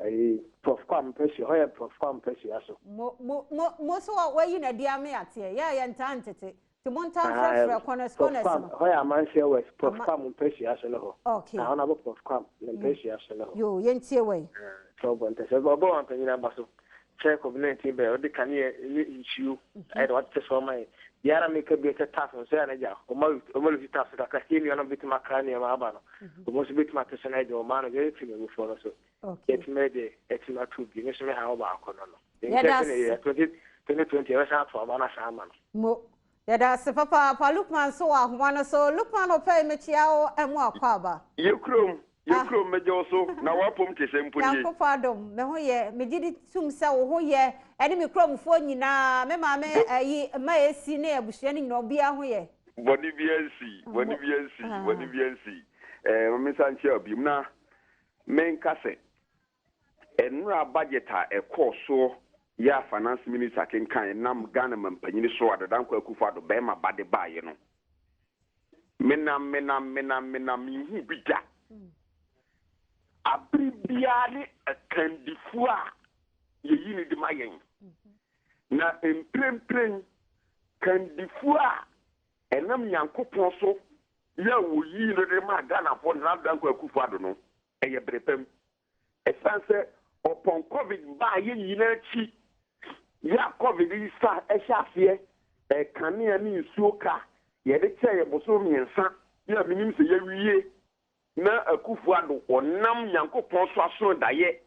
ye prof kwam pesi ho ye prof kwam pesi aso
mo so wa yi na dia me ate ya ntantete ti montan frefre cornerstones no
ho ya Amansia West prof kwam pesi aso no
okay
na ona bo prof kwam pesi aso no
yo yentie we
so bontese bo am penina baso check COVID-19 be o de kan ye issue I don't want to so my yara make a bit of task so na ja o mo task ka kasi ni ona bit makani ma aba no o mo bit makani do man go ti me for so okay it made it not to be me so me ha o ba ko no
Yes.
2020 we shall for bana sama.
Mo. That's papa Lukman so ahwana so Lukman opay mechiao emu akwaba.
Yekrom mejo so na wapom kesem ponye.
Yankofo Adom me ho ye me gidi tum se wo ho ye ene me kromfo nyina me ma me ayi ma esi na abusua ni nyina obia ho ye.
Boni biansi. Me sanche obim na men kase. Enra budgeta e course ya finance minister kenkan nam Ghana mampanyini so adadan kwa Akufo Addo be ma bade baaye no menam hu bida abribiare kandifu a yeyi ni de mayen na emprempren kandifu a enam Nyankopon so ya wo yi no de ma Ghana for na adadan kwa Akufo Addo no eye brepem esanse upon COVID baaye nyina chi ya COVID is ehafie kanea ni nsuoka ye de che boso miensa ya minim se ye wiye na Akufo Addo onam Nyankopon so aso daye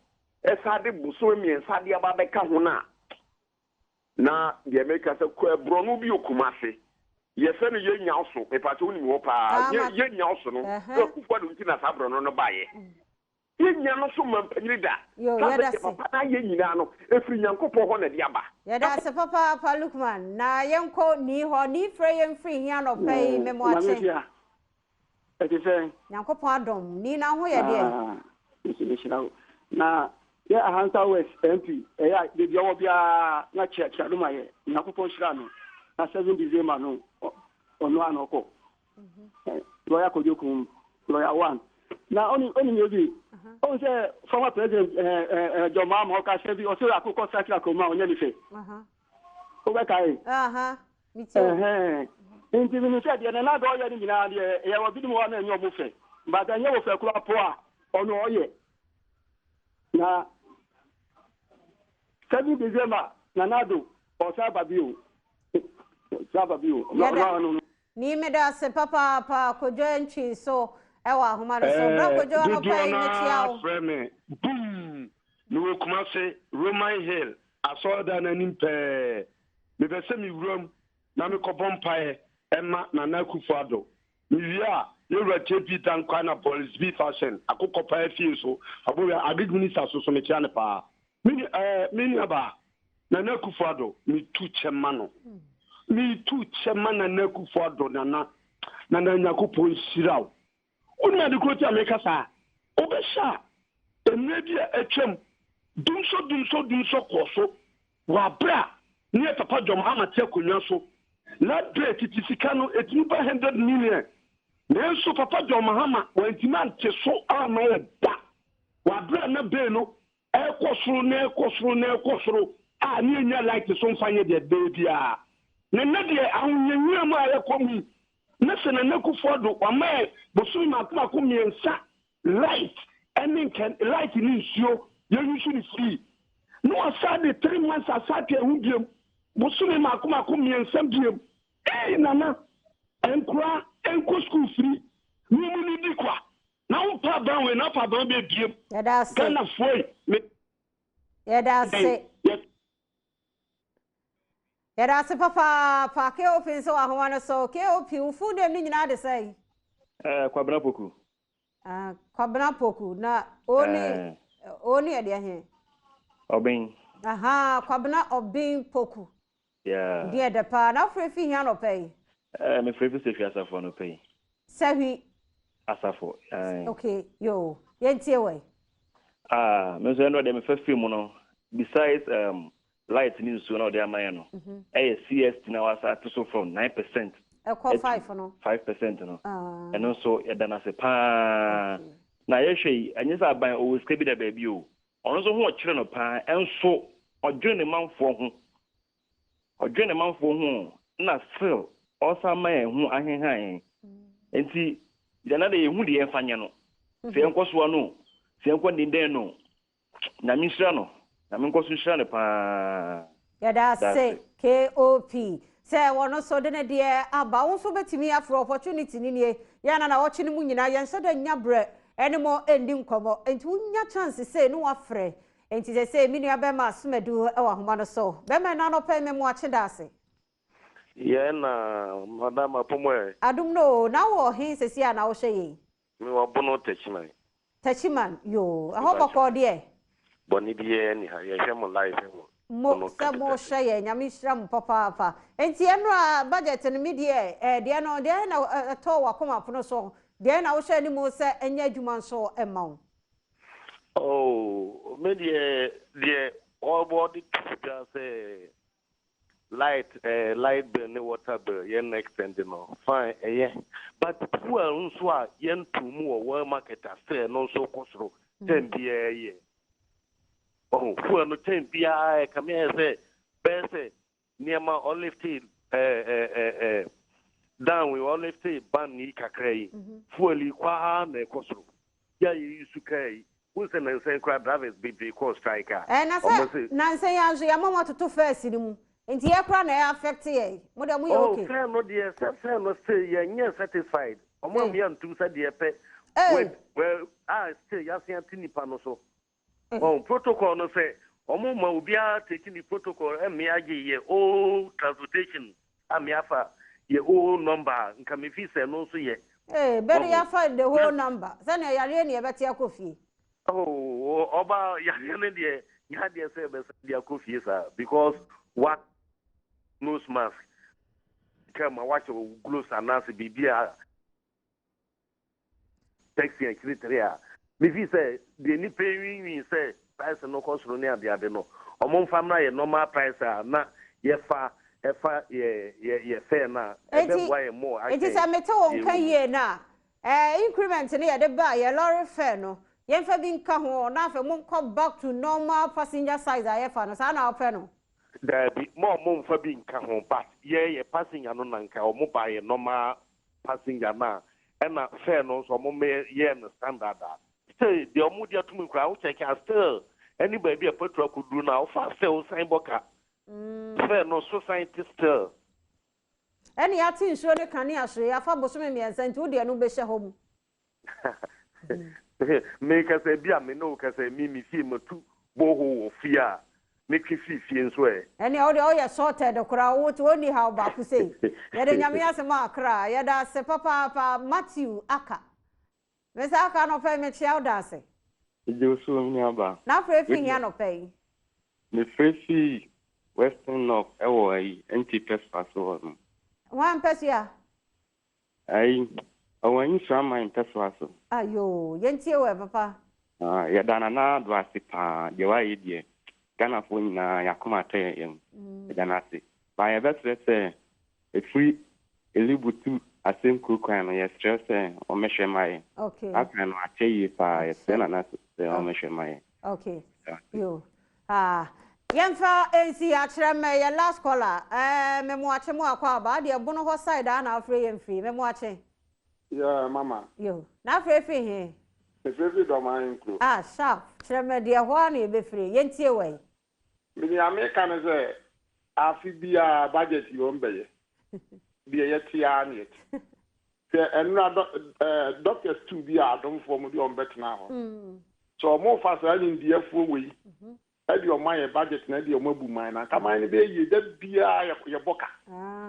esa de boso miensa de aba beka ho na de make se ko ebrono bi okumase ye se no ye nyaoso e pa to ni wo pa ye nyaoso no Akufo Addo ntina sa brono no baye Yenya no so mampanyida.
Yo, yada se.
Papa na yenyina no efri Nyankopon ho na de aba.
Yada se papa Lukman na yenko ni ho ni free yem free hia no pay memo ache.
Eti se.
Nyankopon Adom ni na ho ye de.
Na ye ahanta west MP ya de bi owo bia na checha do maye. Nyankopon shira no. Na 7 December no ono anoko. Lawyer Kojokum, lawyer 1. Now only maybe say former president John Mahama ka say bi o say akoko saki akoma onye ni fe. O be kai.
Me too.
Nti mi say de na do ye ni na de ye wo bi mo wa na enyo mo fe. But enye wo fe kura po a ono oye. Na 7 December na nado o sa babio. Sa babio. No.
Ni me da se papa kojo enchi so ewa humano so brako jo no pay mechiao
frame boom no kuma se Roman Hill asoda na nimpe me be se mi wrom na me kobom pae ema na Akufo Addo mi wia ye rete Peter nkwa na police be fashion akoko pae fie so abo ya agri minister so me tia ne pa mini aba na Akufo Addo mi tu chema no mi tu chema na Akufo Addo na Nyankopon shirawo Una de koti America sa. Obesha. Emedia etwem. Dumso koso. Wa bra. Ni papa John Mahama te akonwa so. Na bre titisika no etinipa 100 million. Na so papa John Mahama wa ntiman te so ama ya da. Wa bra na be no ekosoro. A ni enya like so mfanye de baby a. Na de ahunyenwia ma ya komu. Nese na Akufo Addo wama bosumi makuma kumiensa light any can light ni nsuo ye yusu ni free no asade 3 months asade ehudiem bosumi makuma kumiensa diem nana enkura enko school free ni ni dikwa na umpa banwe na pa ban be diem kana foi
yada se Yada se papa KOP so ahwana so KOP ufu dem ni nyina de sai
Kwabena Poku
Kwabena Poku na oni e de ahe
Obin
Kwabena Obin Poku
yeah
de de pa na frefi hia no pay
me frefi se fi asafo no pay
sahi
asafo
okay yo yentie we
me so no de me first film no besides light news so now they are my no CS na wasa to so from 9%
call 5 no
5% no and also yadana se pa na yehwe anyisa ban o skabi da baby o ono so ho kire no pa enso odwene manfo ho na still osa man hu ahenhan enti yana de hu de enfanye no se enkoso no se enkondinde no na misra no na menkoso hira ne pa
yada se KOP say wono so de ne de aba wo so betimi afro opportunity ni ne yana na wochi ne mu nyina yen so de nya bre enemo endi nkomo enti unya chance say no wafre enti se say me nua bema asomadu e wa homa no so bema na no pay me mo ache dase
ye na madam apomo
adum no na wo hin sesi a na wo hye yi
me wa bono
tachiman yo ahoboko de
boni biye ni ha ye hwe mo live
mo sa mo hye ye nyame hira mo papa enti enra budget no me de no de na to wa koma pono so de na wo hye ni mo se enya adwuma so ema
oh me de all body just light bill ne water bill yen extend no fine but fuel nso a yen tumu o market affair no so kosoro ten bia ye oh fuel no ten bia come here say bese niema olive tea down we olive tea ban ni kakrai fuel kwa na kosoro ya yisu kai we say na say crowd drivers be cause striker
na say yanzu ya mama to first ni mu Inti ye kra na affect ye. Mo de mo ye okay.
Oh, fair no dey fair no say ye nye satisfied. Omo me antum say dey pe. Well, still ya say antinipa no so. Oh, protocol no say omo ma obi a take the protocol e me age ye o transportation am ya fa ye o number nka me fi say no so ye.
Better ya find the whole number. Say na yare ne be tia kofi.
Oh, oba yare ne dey ya dey say be dia kofi sir because what nose mask come watch gloves and nurse bibia taxi and criteria me fi say the ni pay we say price no cost no near the ade no omon famna ye normal price na ye fa ye fair na e be why more
it is a meto won kan ye na increment ne ye de ba ye lorry fare no ye fa bi nka ho na fa mon come back to normal passenger size aye fa no sa na ofe no
there be more for being home, but ye passing an unanka or mobile normal passenger na and a fair no so ye standard that. Still, the Omudia to me crowd check as still anybody be a petrol could do now fast sell sign boka. Fair no society still.
Any atin sure the can ya so ya fa boso me and sent to the no be home.
Make us a beer me no cause me see me too boho fear. Make you feel so
any all your sorted the crowd only how back to say ya de nyame asema akra ya da se papa Matthew aka me sa aka no pay me chia da se
je so mi aba
na frefi here no pay
me frefi western north e wo ai anti trespass wo no
one pesia
ai awani shama trespass
ayo yentie we papa
ya dana na do asipa je wa yedie Ghana for na yakoma te yem Ghana se ba ya betre se e free elibutu asem kukwan no ye stress o mehwe mai
okay
aka no ache yi pa ye na se o mehwe mai
okay yo yemfa ensi akere me ye last caller me mo ache mo akwa ba de bono ho side na afre yem free me mo ache
yeah mama
yo na afre free he
free do man include
sharp kere me de ho na e be free yentie we
me America na say afi bia budget yo mbeye bia yetia na yet se enra doctors to bia adom for mo de on betna ho so mo fa sa ni die fu we e de o man budget na de o mabu man na ka man be yi da bia ye boka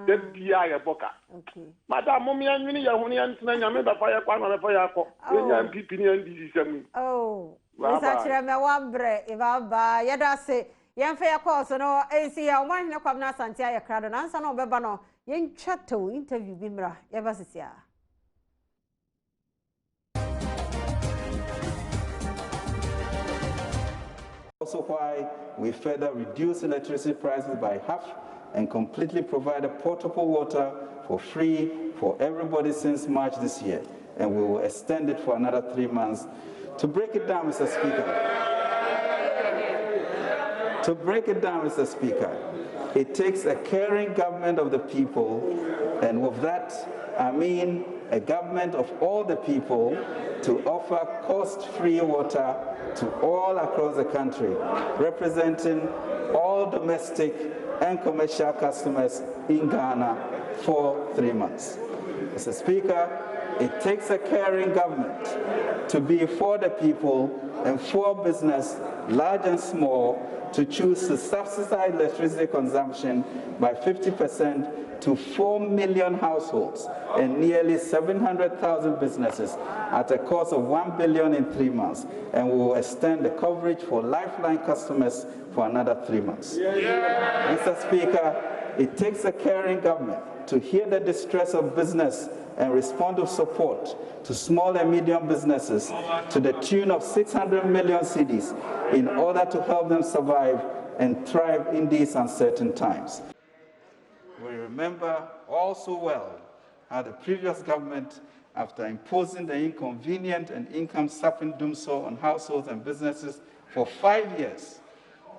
da bia ye boka
okay
madam mo mi anwini ye ho ne antena nyame ba fa ye kwa na fa ye akọ enya mpp ni ndc sam
Mr. Chireme wabre ibaba yeda se yemfe yakọ so no ensi ya oman ne kwam na asante ya krado na nsa no beba no yentwa to interview bi mra yeba sisia
Also why we further reduce electricity prices by half and completely provide portable water for free for everybody since March this year, and we will extend it for another 3 months. To break it down, Mr. Speaker, it takes a caring government of the people, and with that, I mean a government of all the people, to offer cost-free water to all across the country, representing all domestic and commercial customers in Ghana for 3 months. Mr. Speaker, It takes a caring government to be for the people and for business, large and small, to choose to subsidize electricity consumption by 50% to 4 million households and nearly 700,000 businesses at a cost of $1 billion in 3 months, and we will extend the coverage for lifeline customers for another 3 months. Mr. Speaker, it takes a caring government to hear the distress of business and respond with support to small and medium businesses to the tune of 600 million cedis in order to help them survive and thrive in these uncertain times. We remember also well how the previous government, after imposing the inconvenient and income-sapping doomsday on households and businesses for 5 years,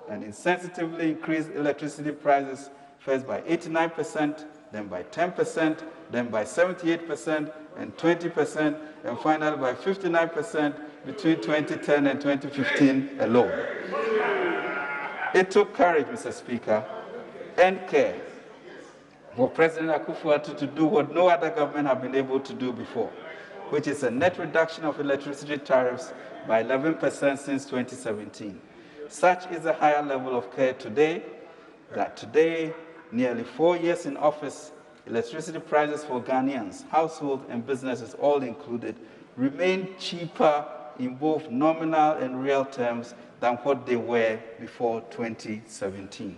and insensitively increased electricity prices first by 89%, then by 10%, then by 78% and 20%, and finally by 59% between 2010 and 2015 alone. It took courage, Mr. Speaker, and care for President Akufo-Addo to do what no other government has been able to do before, which is a net reduction of electricity tariffs by 11% since 2017. Such is the higher level of care today, that today, nearly 4 years in office, electricity prices for Ghanaians, households and businesses all included, remain cheaper in both nominal and real terms than what they were before 2017.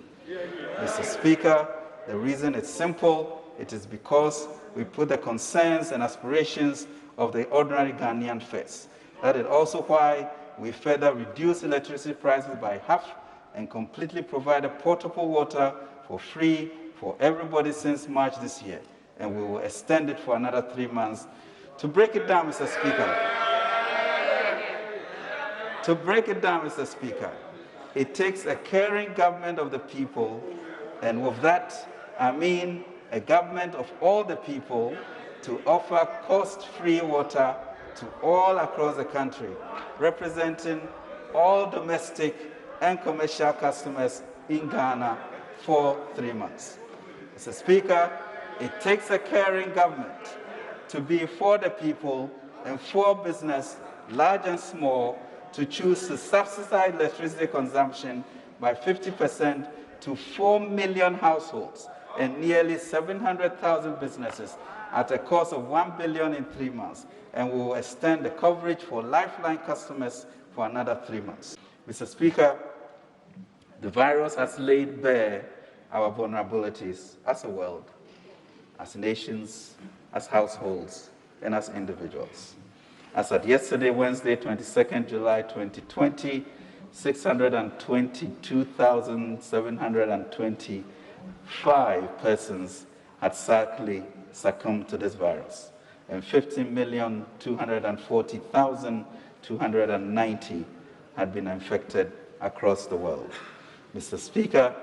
Mr. Speaker, the reason is simple. It is because we put the concerns and aspirations of the ordinary Ghanaian first. That is also why we further reduce electricity prices by half and completely provided portable water for free for everybody since March this year, and we will extend it for another 3 months. To break it down, Mr. Speaker, it takes a caring government of the people, and with that, I mean a government of all the people, to offer cost-free water to all across the country, representing all domestic and commercial customers in Ghana for 3 months. Mr. Speaker, it takes a caring government to be for the people and for business, large and small, to choose to subsidize electricity consumption by 50% to 4 million households and nearly 700,000 businesses at a cost of $1 billion in 3 months, and we will extend the coverage for lifeline customers for another 3 months. Mr. Speaker, the virus has laid bare our vulnerabilities as a world, as nations, as households, and as individuals. As at yesterday, Wednesday, 22nd July 2020, 622,725 persons had sadly succumbed to this virus, and 15,240,290 had been infected across the world. Mr. Speaker,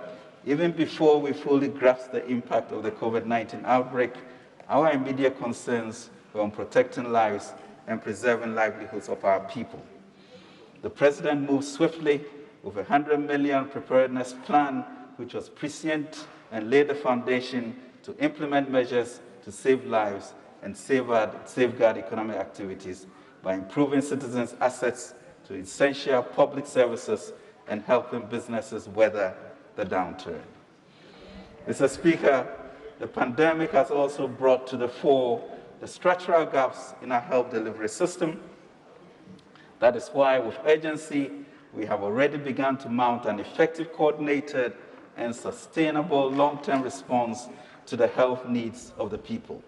even before we fully grasp the impact of the COVID-19 outbreak, our immediate concerns were on protecting lives and preserving livelihoods of our people. The President moved swiftly with a $100 million preparedness plan, which was prescient and laid the foundation to implement measures to save lives and safeguard economic activities by improving citizens' access to essential public services and helping businesses weather the downturn. Mr. Speaker, the pandemic has also brought to the fore the structural gaps in our health delivery system. That is why, with urgency, we have already begun to mount an effective, coordinated, and sustainable long-term response to the health needs of the people.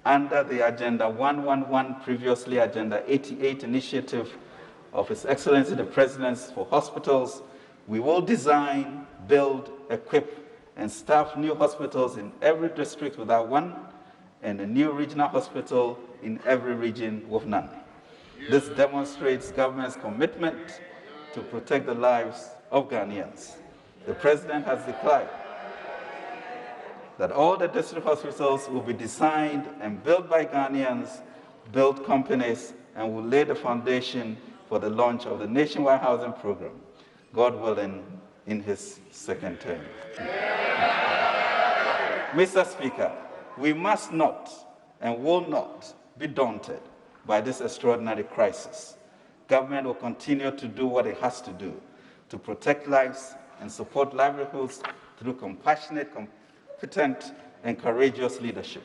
Under the Agenda 111, previously Agenda 88 initiative of His Excellency the President for hospitals, we will design, build, equip, and staff new hospitals in every district without one, and a new regional hospital in every region with none. This demonstrates government's commitment to protect the lives of Ghanaians. The President has declared that all the district hospitals will be designed and built by Ghanaians, built companies, and will lay the foundation for the launch of the nationwide housing program, God willing, in his second term. Mr. Speaker, we must not and will not be daunted by this extraordinary crisis. Government will continue to do what it has to do to protect lives and support livelihoods through compassionate, competent, and courageous leadership.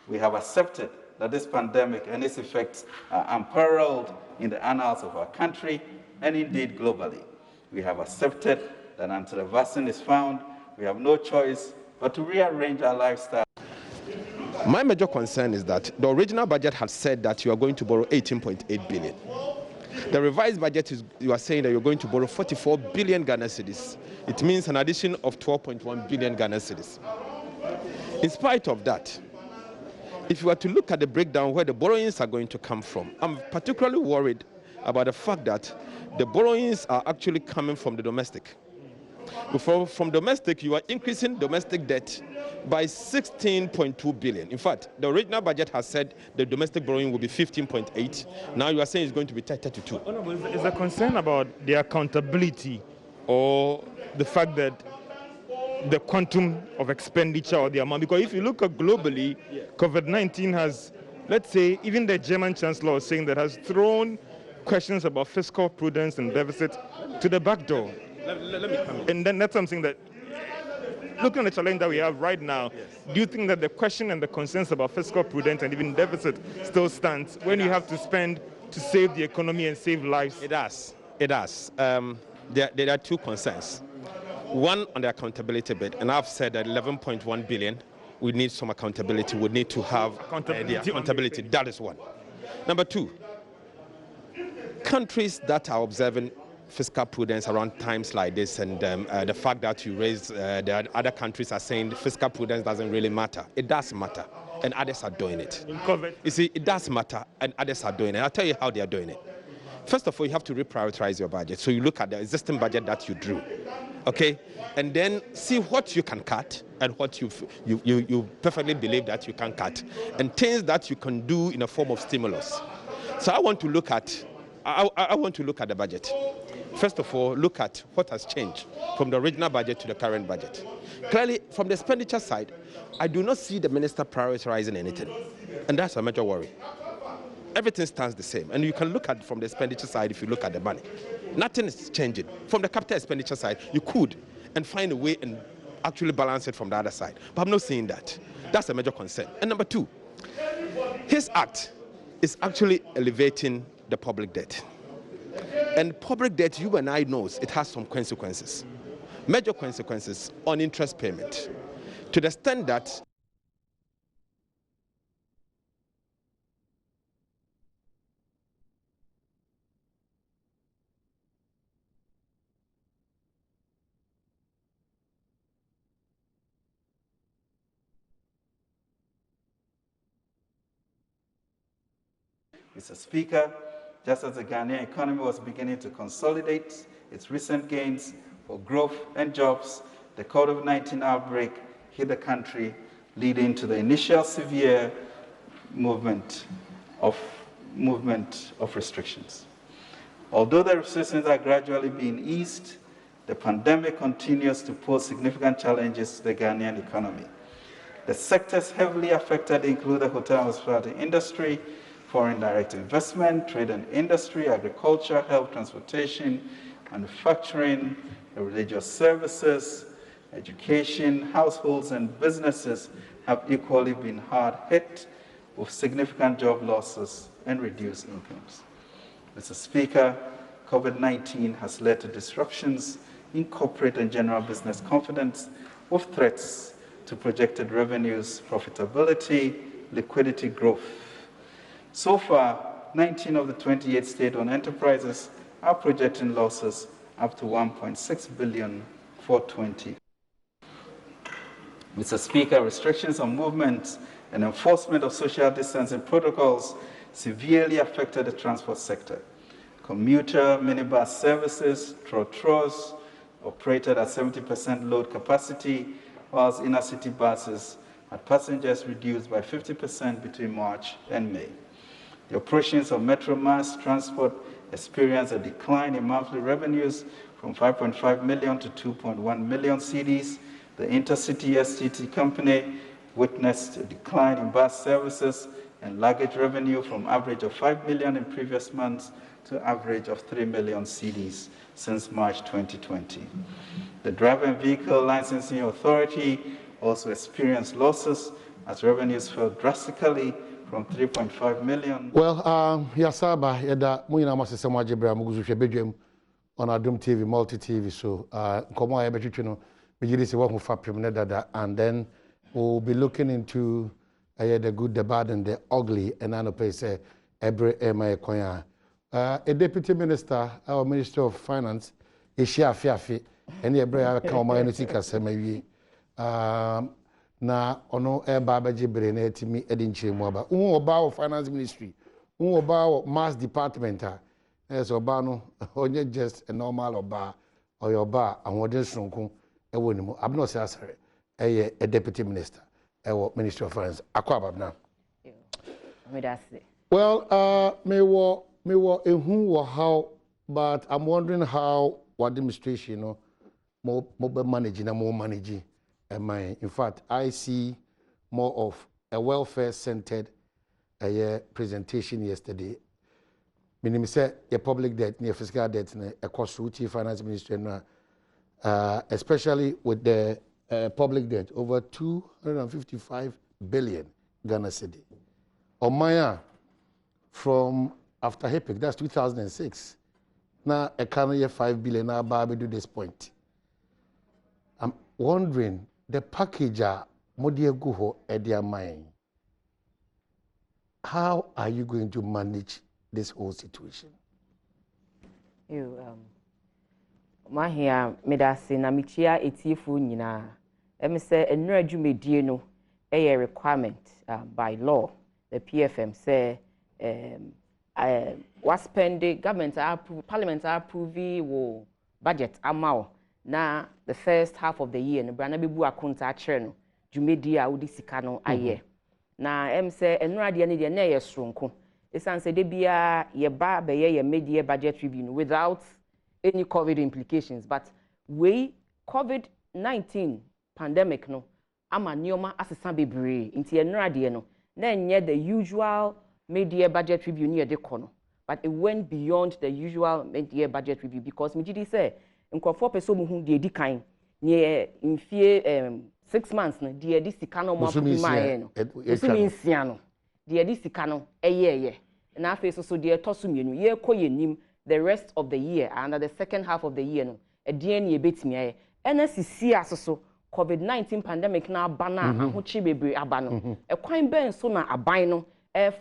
We have accepted that this pandemic and its effects are unparalleled in the annals of our country and indeed globally. We have accepted that until a vaccine is found, we have no choice but to rearrange our lifestyle.
My major concern is that the original budget had said that you are going to borrow 18.8 billion. The revised budget is, you are saying that you're going to borrow 44 billion Ghana cedis. It means an addition of 12.1 billion Ghana cedis. In spite of that, if you were to look at the breakdown where the borrowings are going to come from, I'm particularly worried about the fact that the borrowings are actually coming from the domestic. From domestic, you are increasing domestic debt by 16.2 billion. In fact, the original budget has said the domestic borrowing will be 15.8. Now you are saying it's going to be 32.
Is there concern about the accountability or the fact that the quantum of expenditure or the amount? Because if you look at globally, COVID-19 has, let's say, even the German Chancellor is saying that has thrown questions about fiscal prudence and deficit to the back door.
Let me come in.
And then that's something that, looking at the challenge that we have right now, do you think that the question and the concerns about fiscal prudence and even deficit still stands when you have to spend to save the economy and save lives?
It does. It does. There are two concerns. One on the accountability bit, and I've said that 11.1 billion, we need some accountability. We need to have the accountability. That is one. Number two, countries that are observing fiscal prudence around times like this, and the fact that you raised, the other countries are saying fiscal prudence doesn't really matter. It does matter, and others are doing it. You see, it does matter, and others are doing it. I'll tell you how they are doing it. First of all, you have to reprioritize your budget. So you look at the existing budget that you drew, okay, and then see what you can cut and what you perfectly believe that you can cut, and things that you can do in a form of stimulus. So I want to look at the budget. First of all, look at what has changed from the original budget to the current budget. Clearly, from the expenditure side, I do not see the minister prioritizing anything, and that's a major worry. Everything stands the same, and you can look at from the expenditure side if you look at the money. Nothing is changing. From the capital expenditure side, you could and find a way and actually balance it from the other side, but I'm not seeing that. That's a major concern. And number two, his act is actually elevating the public debt. And public debt, you and I knows, it has some consequences. Major consequences on interest payment. To the extent that
Mr. Speaker, just as the Ghanaian economy was beginning to consolidate its recent gains for growth and jobs, the COVID-19 outbreak hit the country, leading to the initial severe movement of restrictions. Although the restrictions are gradually being eased, the pandemic continues to pose significant challenges to the Ghanaian economy. The sectors heavily affected include the hotel and hospitality industry, foreign direct investment, trade and industry, agriculture, health, transportation, manufacturing, religious services, education, households and businesses have equally been hard hit with significant job losses and reduced incomes. Mr. Speaker, COVID-19 has led to disruptions in corporate and general business confidence with threats to projected revenues, profitability, liquidity growth. So far, 19 of the 28 state-owned enterprises are projecting losses up to 1.6 billion for 20. Mr. Speaker, restrictions on movement and enforcement of social distancing protocols severely affected the transport sector. Commuter minibus services, trotros, operated at 70% load capacity, whilst inner-city buses had passengers reduced by 50% between March and May. The operations of Metro Mass Transport experienced a decline in monthly revenues from 5.5 million to 2.1 million cedis. The Intercity STT company witnessed a decline in bus services and luggage revenue from average of 5 million in previous months to average of 3 million cedis since March 2020. The Driver and Vehicle Licensing Authority also experienced losses as revenues fell drastically from 3.5 million.
Well, Yasaba, Yada, Muina Masisama Jibra Muguzu Bedroom on Adom TV, multi TV. So, Komo Abetuno, Bijisi Wamu Fapim Dada, and then we'll be looking into the good, the bad, and the ugly, and I know say every Emma Koya. A deputy minister, our Minister of Finance, Ishia Fiafi, and the Ebrea Kama Enutika Semayi. Na ono eba jibre na etimi edinchire mu aba oba finance ministry oba mass department so oba no onye just a normal oba oba awodin sonko ewo ni mu abno se asare eye a deputy minister ewo ministry of finance akwaba na well me wo ehun wo how but I'm wondering how what administration mo be manage na mo manage. In fact, I see more of a welfare-centered presentation yesterday. Meaning, say a public debt, near fiscal debt, a cost routine finance ministry, especially with the public debt over 255 billion Ghana cedi. Omaya from after HEPIC, that's 2006. Now a current 5 billion now by to this point. I'm wondering. The package Modia Guho Edia Mine. How are you going to manage this whole situation?
You Mahia Medasi Namichia etifu nina. Say enura jumedie no a requirement by law. The PFM say was spending government parliament approve wo budget amount. Na the first half of the year no brana bebu akonta akere no dwumedi a wodi sika no aye na say enura de ne de na ye sronko esan say de bia ye ba be ye media budget review without any COVID implications, but we COVID-19 pandemic no ama nioma asesa bebre nti enura de no na enye the usual media budget review ni de kono, but it went beyond the usual media budget review because mjidi say nkofo peso mu hu de di kan ne mfie 6 months no de di sika no mo apumaye no usumi nsia no de di sika no eyeye na afi so de toso mienu ye koyenim the rest of the year and the second half of the year no de ne ebetimi aye NSC asoso COVID-19 pandemic na abana ahochi bebre abano ekwan ben so na aban no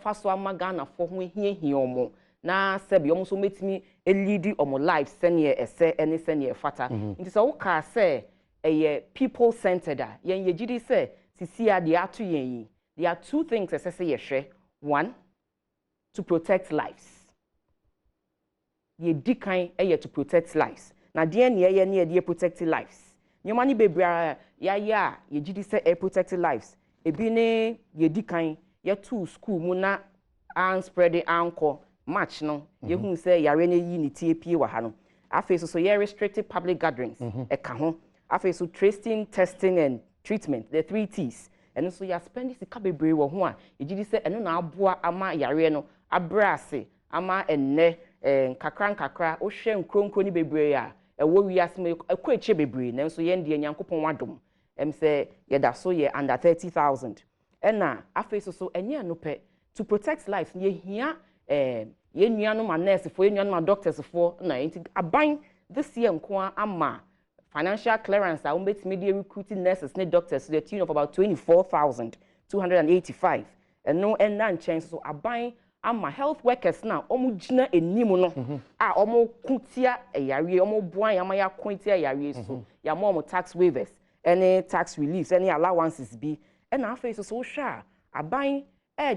fa so amaga na fo ho hie omo na sebi omo so metimi elidi omo life senior ese ene senior fata nti so ka say eye people centered yen yegidi say sisia de atu yen there are two things ese ye hwe. One, to protect lives. Ye dikan eye to protect lives. Na de ne ye protect lives. Nyomani bebra ya yegidi say e protect lives. Ebi ne ye dikan ye to school mu na an spread anko match no ye hu say yare ne yi ni tie pie wa ha no afi so ye restricted public gatherings e ka ho afi so tracing, testing and treatment, the 3 T's. And so ya spend this kabebre wo ho a ejidi say eno na aboa ama yare no abrase ama enne kakra o hwe nkronkro ni bebre a ewo wiasme ekwa eche bebre na so ye ndie nyankopon wadom say ye da so ye under 30,000 ena afi so enye no pe to protect lives ye hia ye nuanu ma nurse for ye nuanu ma doctors for na aban this year nko ama financial clearance a umbetimi de recruiting nurses ne doctors to the tune of about 24,285 and no na nchen so aban ama health workers na omu gina enimu no a omu kutia eyare omu boan ya ma ya kuntia eyare so ya mo tax waivers any tax reliefs any allowances be and na face so sha aban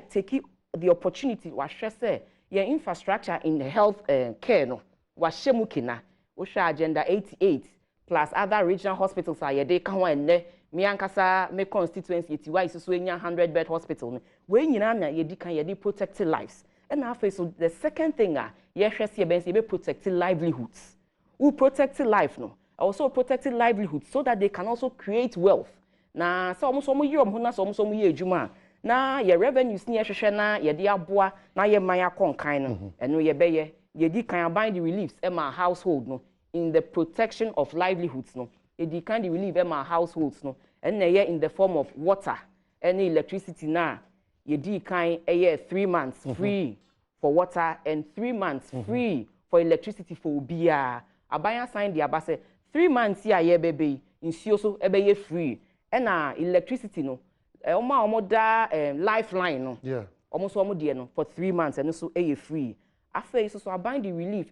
take the opportunity wa hwe say your infrastructure in the health care no wa shemu kina wo sha agenda 88 plus other regional hospitals are ye dey kan ho enne me ankasa me constituency ti why so enya 100-bed hospital no we nyina na ye di kan ye dey protect lives and na so the second thing ye hwe se ye ben se be protect livelihoods who protect life no also protect livelihoods so that they can also create wealth na so omo yom ho na so omo ye adwuma na your revenues ni ehwehwe na ye de aboa na ye man akonkan no eno ye beye ye di kan aban the reliefs e ma household no in the protection of livelihoods no ye di kan the relief e ma households no and na ye in the form of water and electricity na ye di kan 3 months free for water and 3 months free for electricity for obia aban sign the abase 3 months ya ye bebe nsuo so ebe ye free and electricity no omo da lifeline no yeah almost omo de no for 3 months and so e free after so aban the relief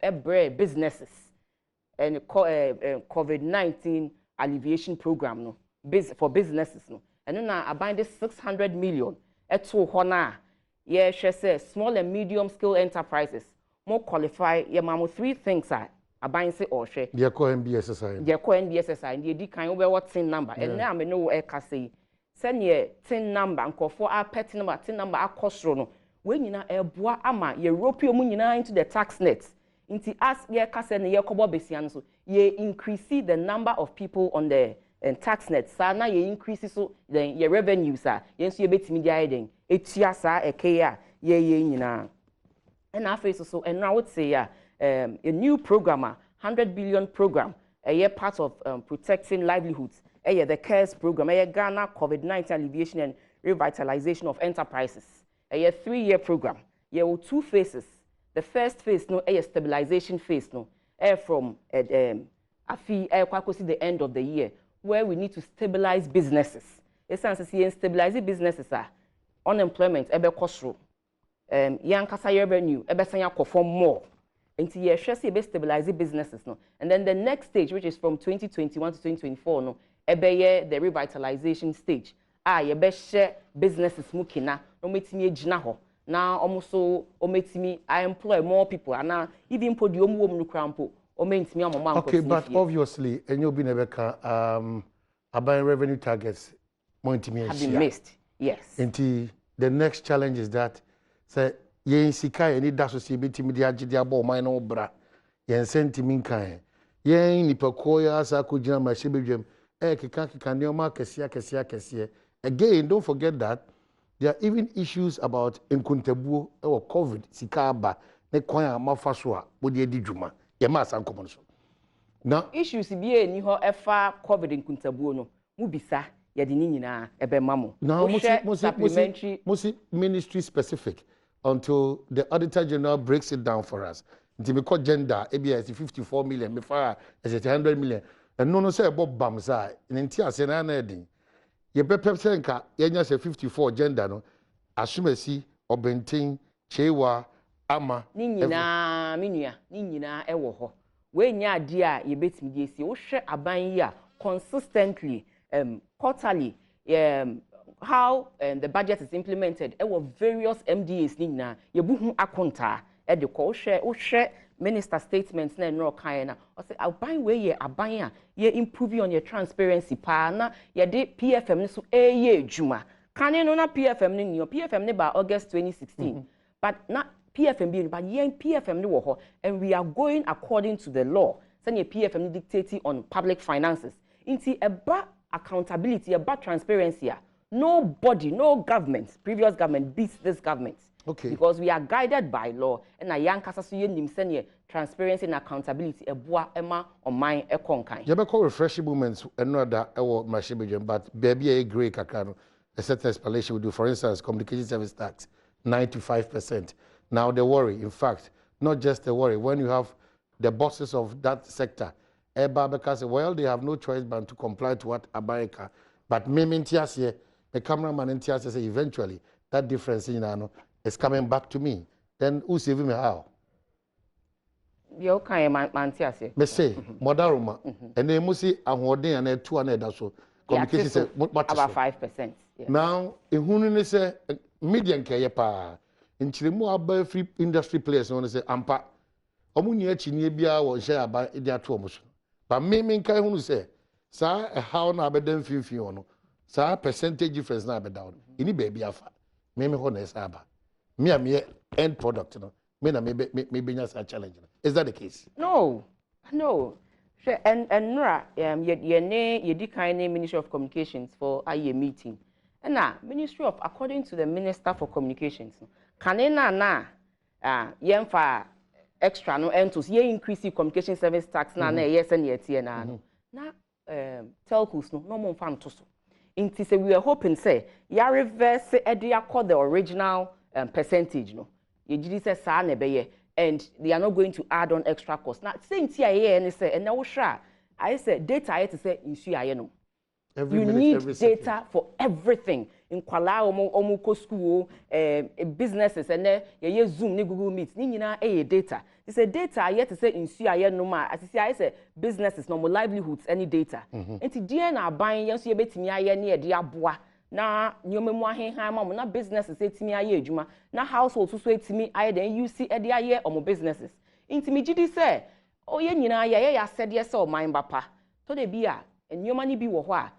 businesses and COVID-19 alleviation program no for businesses no and na aban the 600 million eto ho na ye hwe small and medium scale enterprises more qualify ye mamo 3 things are aban say or hwe
they call NBSSI
and they di kan we what number and na me no e ka say send ye tin number nkofo a pet number tin number akosro no we nyina eboa ama ye European mu nyina into the tax net into as ye ka say ne ye kobo besia so ye increase the number of people on the tax net sa na ye increase so then ye revenues are ye so ye betimi dia den etua sa ekeya ye nyina and after so and I would say a new program 100 billion program a year part of protecting livelihoods the CARES program, Ghana COVID-19 alleviation and revitalization of enterprises. A 3-year program. There were 2 phases. The first phase, no, a stabilization phase, no, from the end of the year, where we need to stabilize businesses. Essentially, stabilizing businesses are unemployment, cost young kasa revenue, perform more. Until you stabilize businesses, no, and then the next stage, which is from 2021 to 2024, no. Ebeye the revitalization stage ye be share businesses mukina no metimi agina ho na omuso ometimi I employ more people and even put the omwom no krampo omentimi amoma
okay but obviously enyo bi nebeka aban revenue targets montimi
have been missed yes
until the next challenge is that say yen sika any da so se betimi dia agide abo man no bra yen sentimi nkan yen nipakoya asa ko gina ma shebedwem again, don't forget that there are even issues about Nkuntebuo or COVID, Sikaba, Nekwaya, Mafaswa, Bodi Dijuma, Yamasa Commons. Now,
issues be any ho efa COVID Nkuntebuo no, Mubisa, Yadinina, Ebemamo.
Now, Musi ministry specific until the Auditor General breaks it down for us. Until we call gender, ABS 54 million, before as 100 million. And no say about Bamsa, in Intia Senana Edin. Ye Pepsenka, Yenya say 54 gender, no, Asumesi, Obentin, Chewa, Ama,
Nina, Nina, Ewoho. When ya dear, ye bet me, see, o share a banya consistently, quarterly, how the budget is implemented, various MDAs, Nina, ye buhu akonta, the call share. Minister statements na no kaina o say aban we ye aban ye improve on your transparency pa na ye de PFM so ye adwuma kane no na PFM ni PFM ni by August 2016 but na PFM be but ye PFM ni wo ho and we are going according to the law say ye PFM ni dictating on public finances inti eba accountability eba transparency nobody no government previous government beats this government.
Okay.
Because we are guided by law and a young kasa so yen nimsene transparency and accountability eboa ema on my ekonkan.
You call refreshing moments another our machine but baby a great kakano a certain explanation we do. For instance, communication service tax 95%. Now the worry, in fact, not just the worry, when you have the bosses of that sector, because well they have no choice but to comply to what America. But me the cameraman in Tias say eventually that difference in is coming back to me. Then who saving me how?
You can man
me say Modaruma and then musi ahode and 200 so communication say
about 5%.
Now in hunu say median care pa in chirimu aba free industry players no say ampa omu ni achi ni bia wo share aba e dia to omuso but me nkai hunu say sa how na abedam fifi ono sa percentage difference na abeda ini baby afa me ho na esa aba me am end product no me na me nya sa challenge. Is that the case?
No. And Nora, ye di kind Ministry of Communications for a meeting. And now, Ministry of, according to the Minister for Communications, kanena yen for extra no entos ye increase the communication service tax na yes and yet na na telcos no more fan to so. Inti say we are hoping say ya reverse the original percentage no. Ye jidi say sa na be and they are not going to add on extra cost. Now same tia ye and say and now sure I say data I to say insu aye no. You need data for everything. In Kuala Omo school, businesses, and ye Zoom, ni Google Meet, ni nyina data. They say data yet to say in CIA no ma. As I say businesses, no more livelihoods, any data. And today na buying yes you bet me aye near dia boa. Na nyome mo ahen han ma na businesses etimi aye adwuma. Na households so etimi aye then you see e aye omo businesses. Intimi gidi say oh ye nyina aye ya said yes o man bapa. To de bia nyoma ni bi wo ho a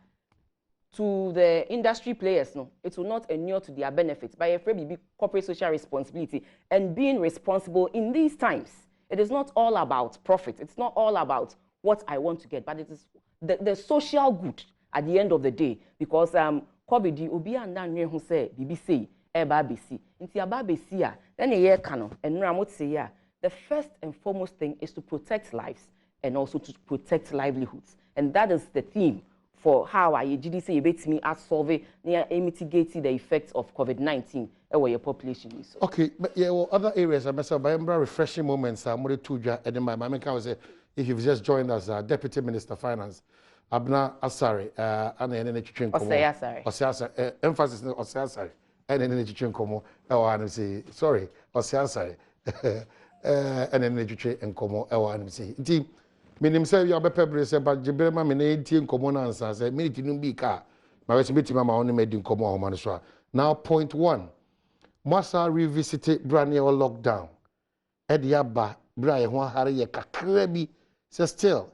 to the industry players, no, it will not inure to their benefits. By a free corporate social responsibility and being responsible in these times. It is not all about profit. It's not all about what I want to get, but it is the social good at the end of the day. Because COVID, obi andan who say BBC, BBC, inti BBC then a year canon and Ramot say the first and foremost thing is to protect lives and also to protect livelihoods, and that is the theme for how I GDC able me at solve mitigate the effects of COVID-19 over your population.
Okay, but yeah, well, other areas I myself, I remember refreshing moments. I'm going to and then my mama can say if you've just joined us, Deputy Minister of Finance, Abna Asari, and then Asari, emphasis on Asari, and then Chichunkomo, and say sorry, Asari, and then Chichunkomo, and say. Minim say you abepebre say but jibrema me na etie nkomo na ansa say me tinum bi ka ma we beti mama on me di nkomo ho man so. Now point 1 Masa revisit brand new lockdown e de aba bra ye ho hare ye kakra bi say still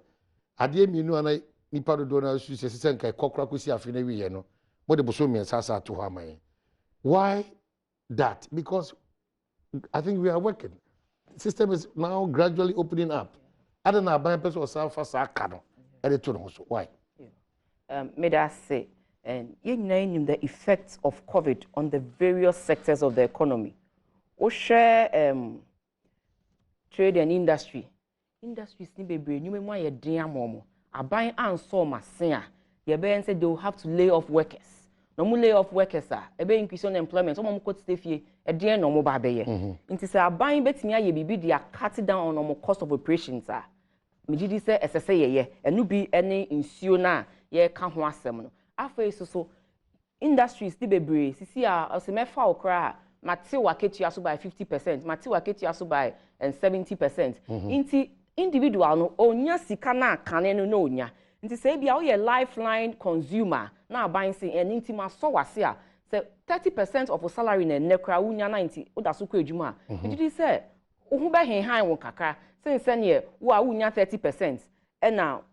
ade mienu ana nipa do na su say say nkai kokra kosi afi na wiye no mo de boso mi sasa to ho aman. Why that? Because I think we are working. The system is now gradually opening up. I don't know about person or Sakano. Why?
May I say, and you name the effects of COVID on the various sectors of the economy. We share trade and industry. Industries ni bebre, you may want your dear momo. A buying and so masia. Your parents said they will have to lay off workers. No more lay off workers, sir. A be increase on employment. Some could stay here. A dear no more baby. It is a buying bet me ye be they are cutting down on cost of operations, sir. Mijidi say SSA ye, and no be any insurer ye can't want some. After so industries the bebre, see a semefa okra, Matthew waketi asu by 50%, Matthew waketi asu by 70%. Inti individual no onya sikana kanenu no nya. Inti say be a lifeline consumer now buying say and inti ma so wasia say 30% of your salary na nekra unya 90 odasuko ejuma. Mijidi say ohu be hen kakra. Since then, we are 30%, and now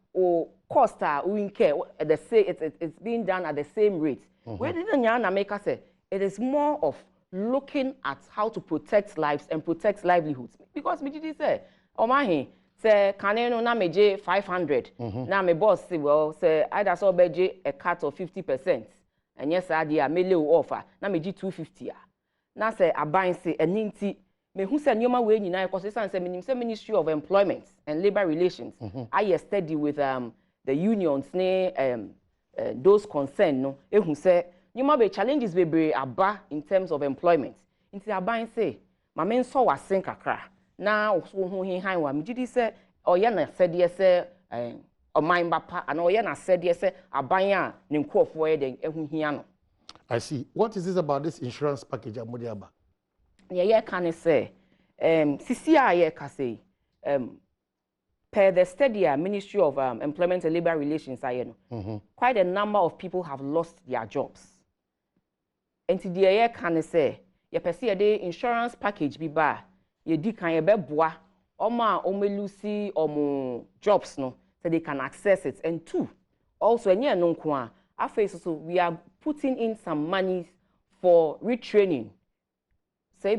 cost we care the same. It's being done at the same rate. Where didn't make us say it is more of looking at how to protect lives and protect livelihoods. Because me did say, oh my, say caneno na meje 500. Now my boss say well say either so beje a cut of 50%, and yes I dear me low offer. Now meje 250. Now say I buy say a ninety. Me who said nyoma we nyina because say Ministry of Employment and Labor Relations. I study with the unions those concerned no who say nyoma be challenges be aba in terms of employment. Inti aban say ma men so wasen kakra na so ho hin han wa me gidi say oye na said yes say oman bapa and oye na said yes say aban a ne nkofo ye den ehu hia no.
I see. What is this about this insurance package amodiaba?
Yeah, can I say, CCI can say, per the study, Ministry of Employment and Labor Relations, quite a number of people have lost their jobs. And today, can I say, you perceive the insurance package be bad, you di can you be boa, or lucy or jobs no, so they can access it. And two, also, and yeah, no kwa, so we are putting in some money for retraining. Say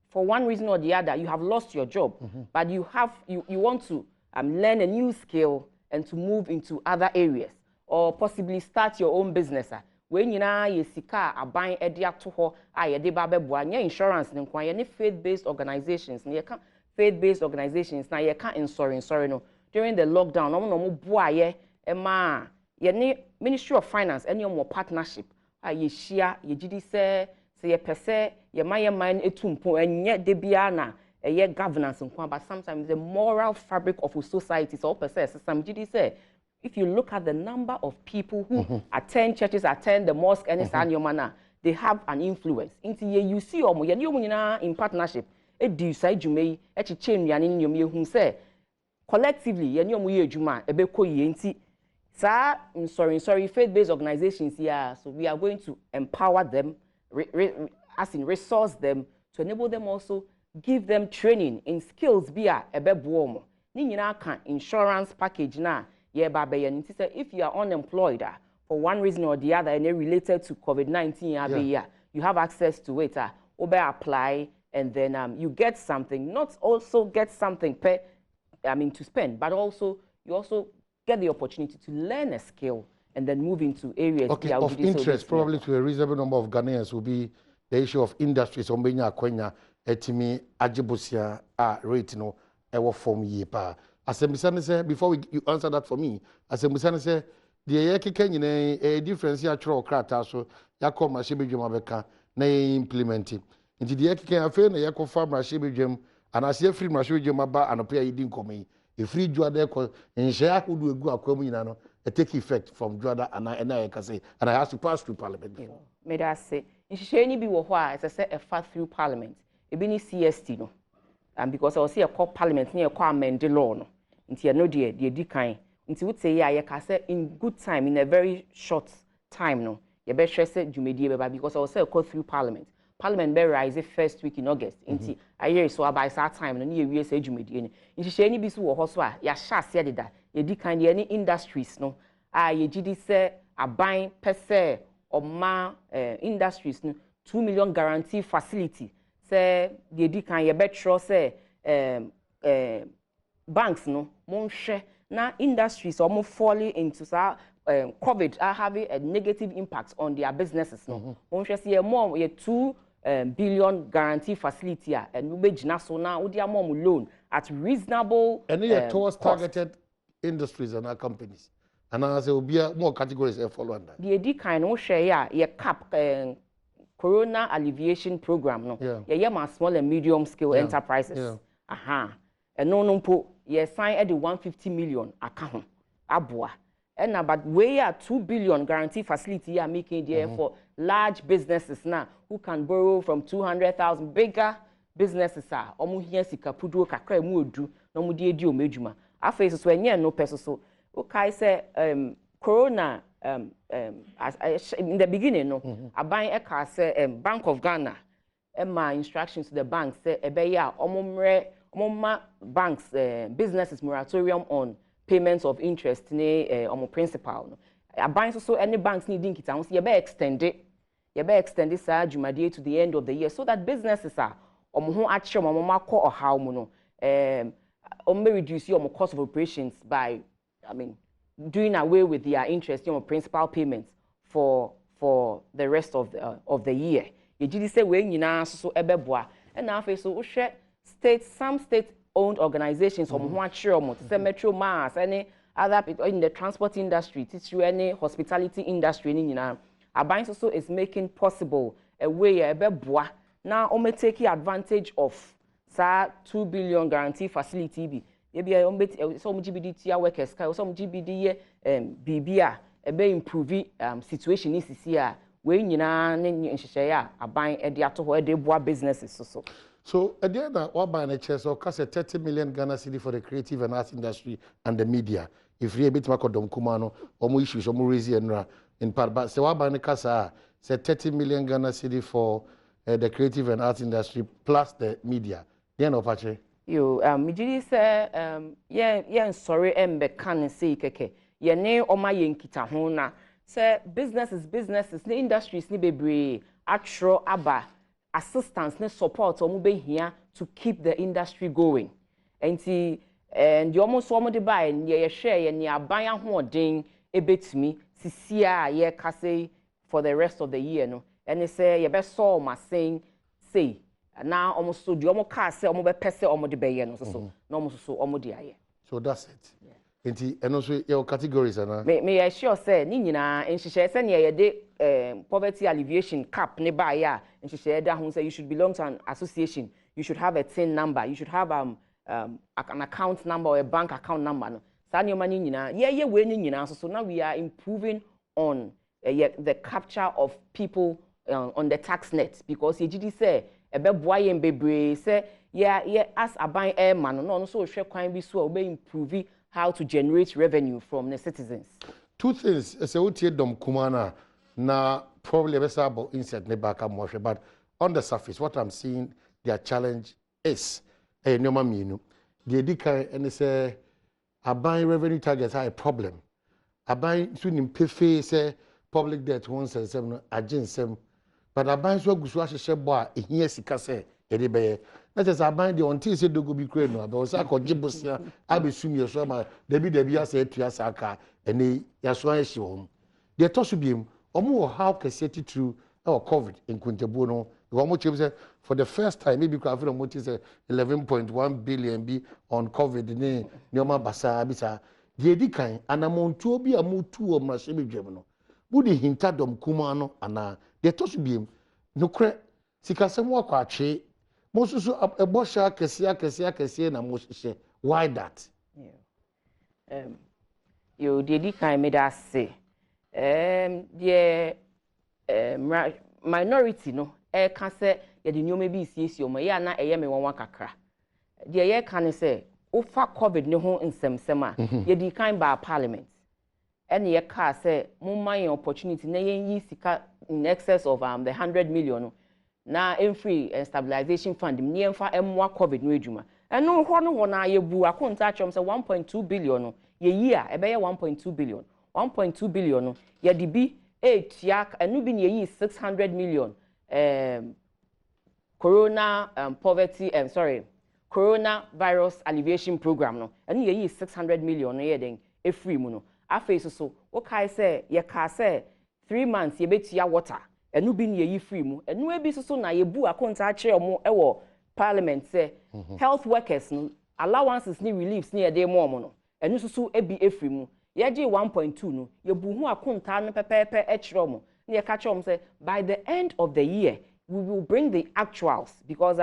for one reason or the other, you have lost your job, but you want to learn a new skill and to move into other areas or possibly start your own business. we nyina ye sika aban ede ato ho a ye de ba beboa nya insurance ne nkwa ye ne faith-based organizations ne ye ka faith-based organizations na ye ka sorry no during the lockdown no mo boa ye ema ye ne Ministry of Finance any more partnership a ye share ye gidi se ye pese ye man etumpo enye de bia na eye governance nkwa but sometimes the moral fabric of a society so pese some gidi say if you look at the number of people who attend churches, attend the mosque, and they have an influence. Into you see in partnership. Do side you may change who say collectively juma sorry faith-based organizations here. So we are going to empower them, as in resource them to enable them also give them training in skills via a Badwam. Insurance package now. If you are unemployed for one reason or the other and related to COVID-19, you have access to it. Apply and then you get something. Not also get something to spend, but also you also get the opportunity to learn a skill and then move into areas
of interest. Probably to a reasonable number of Ghanaians will be the issue of industries. Ombenya kwenya etimi ajibusia rate no ewo form yepa. As a say, before you answer that for me, as a say, the Yaki a difference here, crata, so Yako Mashibijum Abeka, nay implementing. Into the Yaki affair, Yako farm Mashibijum, and I see a free Mashibijum Abba and a pair didn't come. A free Juadeco, and Shaq would do a good accommodation, a take effect from Juada and I can say, and I have to pass through Parliament.
May I say, in Shani be why, as I said, a fast through Parliament, a bini CST, no, and because I was here called Parliament near Kwame de law, no. Inti no die di kind inti would say ya ka say in good time in a very short time no ye be hwe say dwumedie beba because I was say go through parliament be rise first week in August inti aye so about that time no ye wie say dwumedie ni inti hye ni bi so wo ho so a ya sha ase deda ye di kind ye ni industries no a ye gidi say aban pese oma industries no 2 million guarantee facility say ye di kind ye be tro say banks no monhwe na industries are falling into COVID are having a negative impact on their businesses no monhwe say more 2 billion guarantee facility and we be so now we are more loan at reasonable
and towards targeted industries and our companies and as there will be more categories follow on that
the kind of share ye cap corona alleviation program no yeah small and medium scale enterprises and no po ye sign at the 150 million account aboa and but we are 2 billion guarantee facility are making there for large businesses now who can borrow from 200,000 bigger businesses are omu hia sika puduo kakra mu odu no mu die di omedwuma afa so enye no peso so okay say corona in the beginning no aban eka say Bank of Ghana my instructions to the bank say ebeya omumre banks businesses moratorium on payments of interest ne principal no aban so any banks need nkita ho ye be extend sa dwumadie to the end of the year so that businesses are ho ache makọ ohaw mu no reduce your cost of operations by doing away with their interest principal payments for the rest of the year ye gidi say we nyina so ebeboa and na afa so wo hwe some state-owned organizations from say Metro Mass, any other people in the transport industry, tissue any hospitality industry, Aban also is making possible a way now taking advantage of 2 billion guarantee facility. Maybe some GBD workers, some GBD BBA, improve situation is here. When you Aban businesses
So at the end, what by the chess or cost 30 million Ghana cedi for the creative and arts industry and the media. If you a bit makodom kumano or more issues or more reason in part, but so what by the casa say 30 million Ghana cedi for the creative and arts industry plus the media. Then no patche.
You me say sorry can say keke. Ye ne oma yenkita ho na say businesses the industries ni bebre atro aba assistance and support here to keep the industry going. And you almost want to buy and you share and you buy a hoarding a bit me, Sisia, ye case for the rest of the year no and they say you best saw my saying say now almost so the almost car say almost be say almost the be no so no almost so almost the aye.
So that's it. And also your categories are
me I sure say ni nyina nhihye say ne ye de poverty alleviation cap ne ba ya nhihye da ho say you should belong to an association, you should have a TIN number, you should have an account number or a bank account number no sa ne mani nyina ye we ni nyina so now we are improving on the capture of people on the tax net because ye gidi say ebe boa ye bebre say as aban air man no so hwe kwan bi so obe improve how to generate revenue from the citizens.
Two things, as a utie dom kumana na probably best about insert ne baka mwashe, but on the surface, what I'm seeing their challenge is a nyoma minu. The edika and say aban revenue targets are a problem. Aban swing pefe say public debt 177 agensem, but aban so guswa shebo a here sika say edibeye. That is aban the until say dogo bi kure no but say ko jibosia abesum ye so ma debi asa etua saka ene yaso an hye won de to so biem omo how keseti through our covid in Kuntebu no omo chem say for the first time maybe ko afro mo say 11.1 billion bi on covid ne nyoma basa bisa de di kan anamontu obi amutu o mrahye bedwam no budi hinta dom kuma no ana de to so biem no kre sikasem wakwa atwe Mosusu a bosha kesia na moshe. Why that?
Yeah. You did kind me that say. The minority no. Can say you the new maybe see you. Ya na me wan kakra. The ye can say ofa COVID ne ho nsem ye di kind by parliament. And ye ka say mumma opportunity na yen yi sika in excess of the 100 million. Na free stabilization fund ni emfa emwa covid no edwuma eno ho no na ye bu akonta atwom se 1.2 billion no ye yi a ebe ye 1.2 billion 1.2 billion no ye di bi etia enu bi ye yi 600 million corona coronavirus alleviation program no enu ye yi 600 million no ye den free mu no afa so wo kai se ye ka se 3 months ye betia water enu bi ne yi free mu enu ebi so na ye bu akonta akire omo ewo parliament say health workers no allowances ni reliefs ni ye dey mo no enu so ebi free mu ye je 1.2 no ye bu hu akonta no pepepe akire omo ne ye ka kire omo say by the end of the year we will bring the actuals because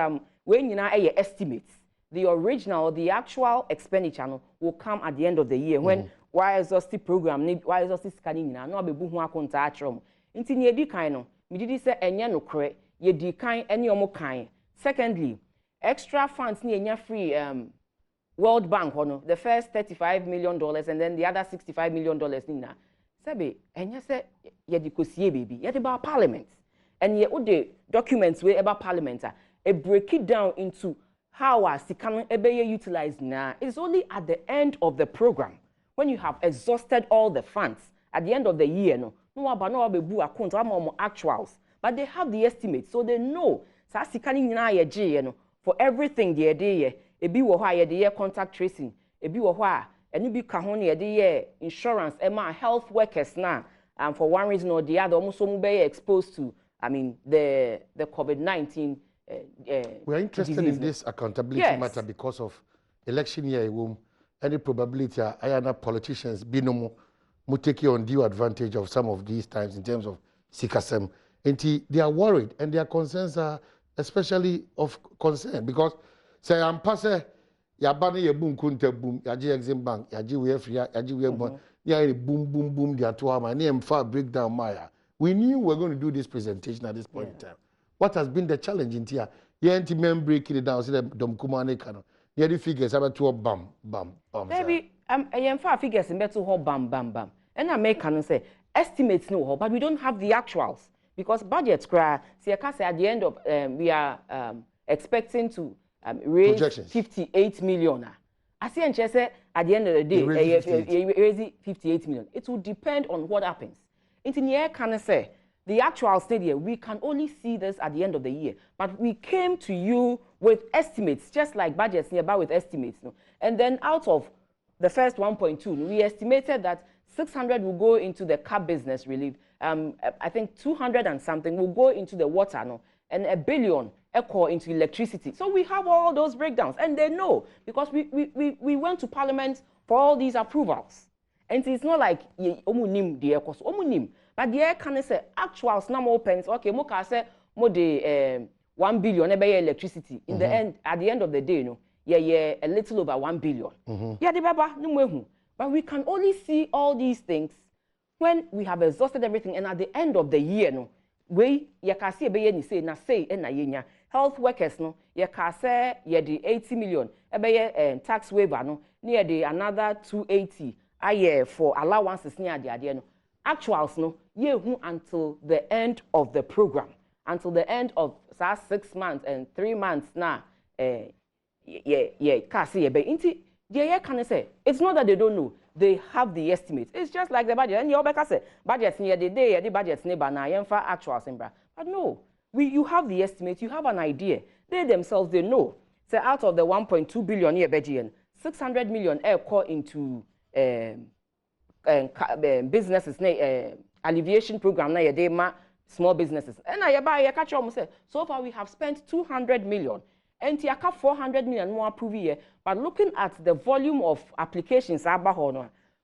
when you na estimates the original the actual expenditure no will come at the end of the year when why exhaustive program ni why exhaustive scanning na no abebu hu akonta akire omo nti ne edi kan no me did say enye no kre ye di kan ene omo kan. Secondly, extra funds ni enya free World Bank no the first $35 million and then the other $65 million ni na sebe enye say ye di kosie baby ye di ba parliament and ye ode documents we about parliament e break it down into how our sika ebe ye utilized na. It's only at the end of the program when you have exhausted all the funds at the end of the year no abebu account actuals, but they have the estimate, so they know. Sa sika ni nyina ye je no for everything they dey ye. Ebi wo ho ye dey ye contact tracing. Ebi wo ho a eni bi ka ho ye dey ye insurance ema health workers na for one reason or the other almost so be exposed to the COVID-19
we are interested in this accountability matter because of election year any probability ayana politicians binomo mu take undue advantage of some of these times in terms of sikasem. And they are worried and their concerns are especially of concern because say I'm passing yabani ye boom kunte boom yaji exim bank yaji we free yaji we boom boom they are to my name far breakdown maya. We knew we were going to do this presentation at this point in time. What has been the challenge in here? Yeah, men breaking it down say dom kumane kano. Yeah, the figures about to bam.
Maybe I far figures in better ho bam. And I make can say estimates no ho, but we don't have the actuals because budgets cry. See, I can say at the end of we are expecting to raise 58 million. I see and say at the end of the day, raise 58 million. It will depend on what happens. In the year can say the actual stadium, we can only see this at the end of the year. But we came to you with estimates, just like budgets nearby with estimates. No? And then out of the first 1.2, we estimated that 600 will go into the cap business relief, I think 200 and something will go into the water, no, and 1 billion echo into electricity. So we have all those breakdowns, and they know because we went to Parliament for all these approvals. And it's not like omunim the echo, omunim, but the air can say actuals number pens. Okay, moka say more the 1 billion electricity. In the end, at the end of the day, no, yeah, a little over 1 billion. Yeah, the baba no. But we can only see all these things when we have exhausted everything, and at the end of the year, no, we can see ni say na say na yenya health workers no can say the 80 million tax waiver no near the another 280 a year for allowances near the no actuals no until the end of the program, until the end of 6 months and 3 months now can see can say it's not that they don't know. They have the estimates. It's just like the budget. And you always say budgets near the day, the budgets near na yenfa actuals in bra. But no, you have the estimates. You have an idea. They themselves they know. So out of the 1.2 billion year budget, 600 million air call into businesses, alleviation program na they small businesses. And I buy catch almost say so far we have spent 200 million. And tiaka 400 million more approved here. But looking at the volume of applications,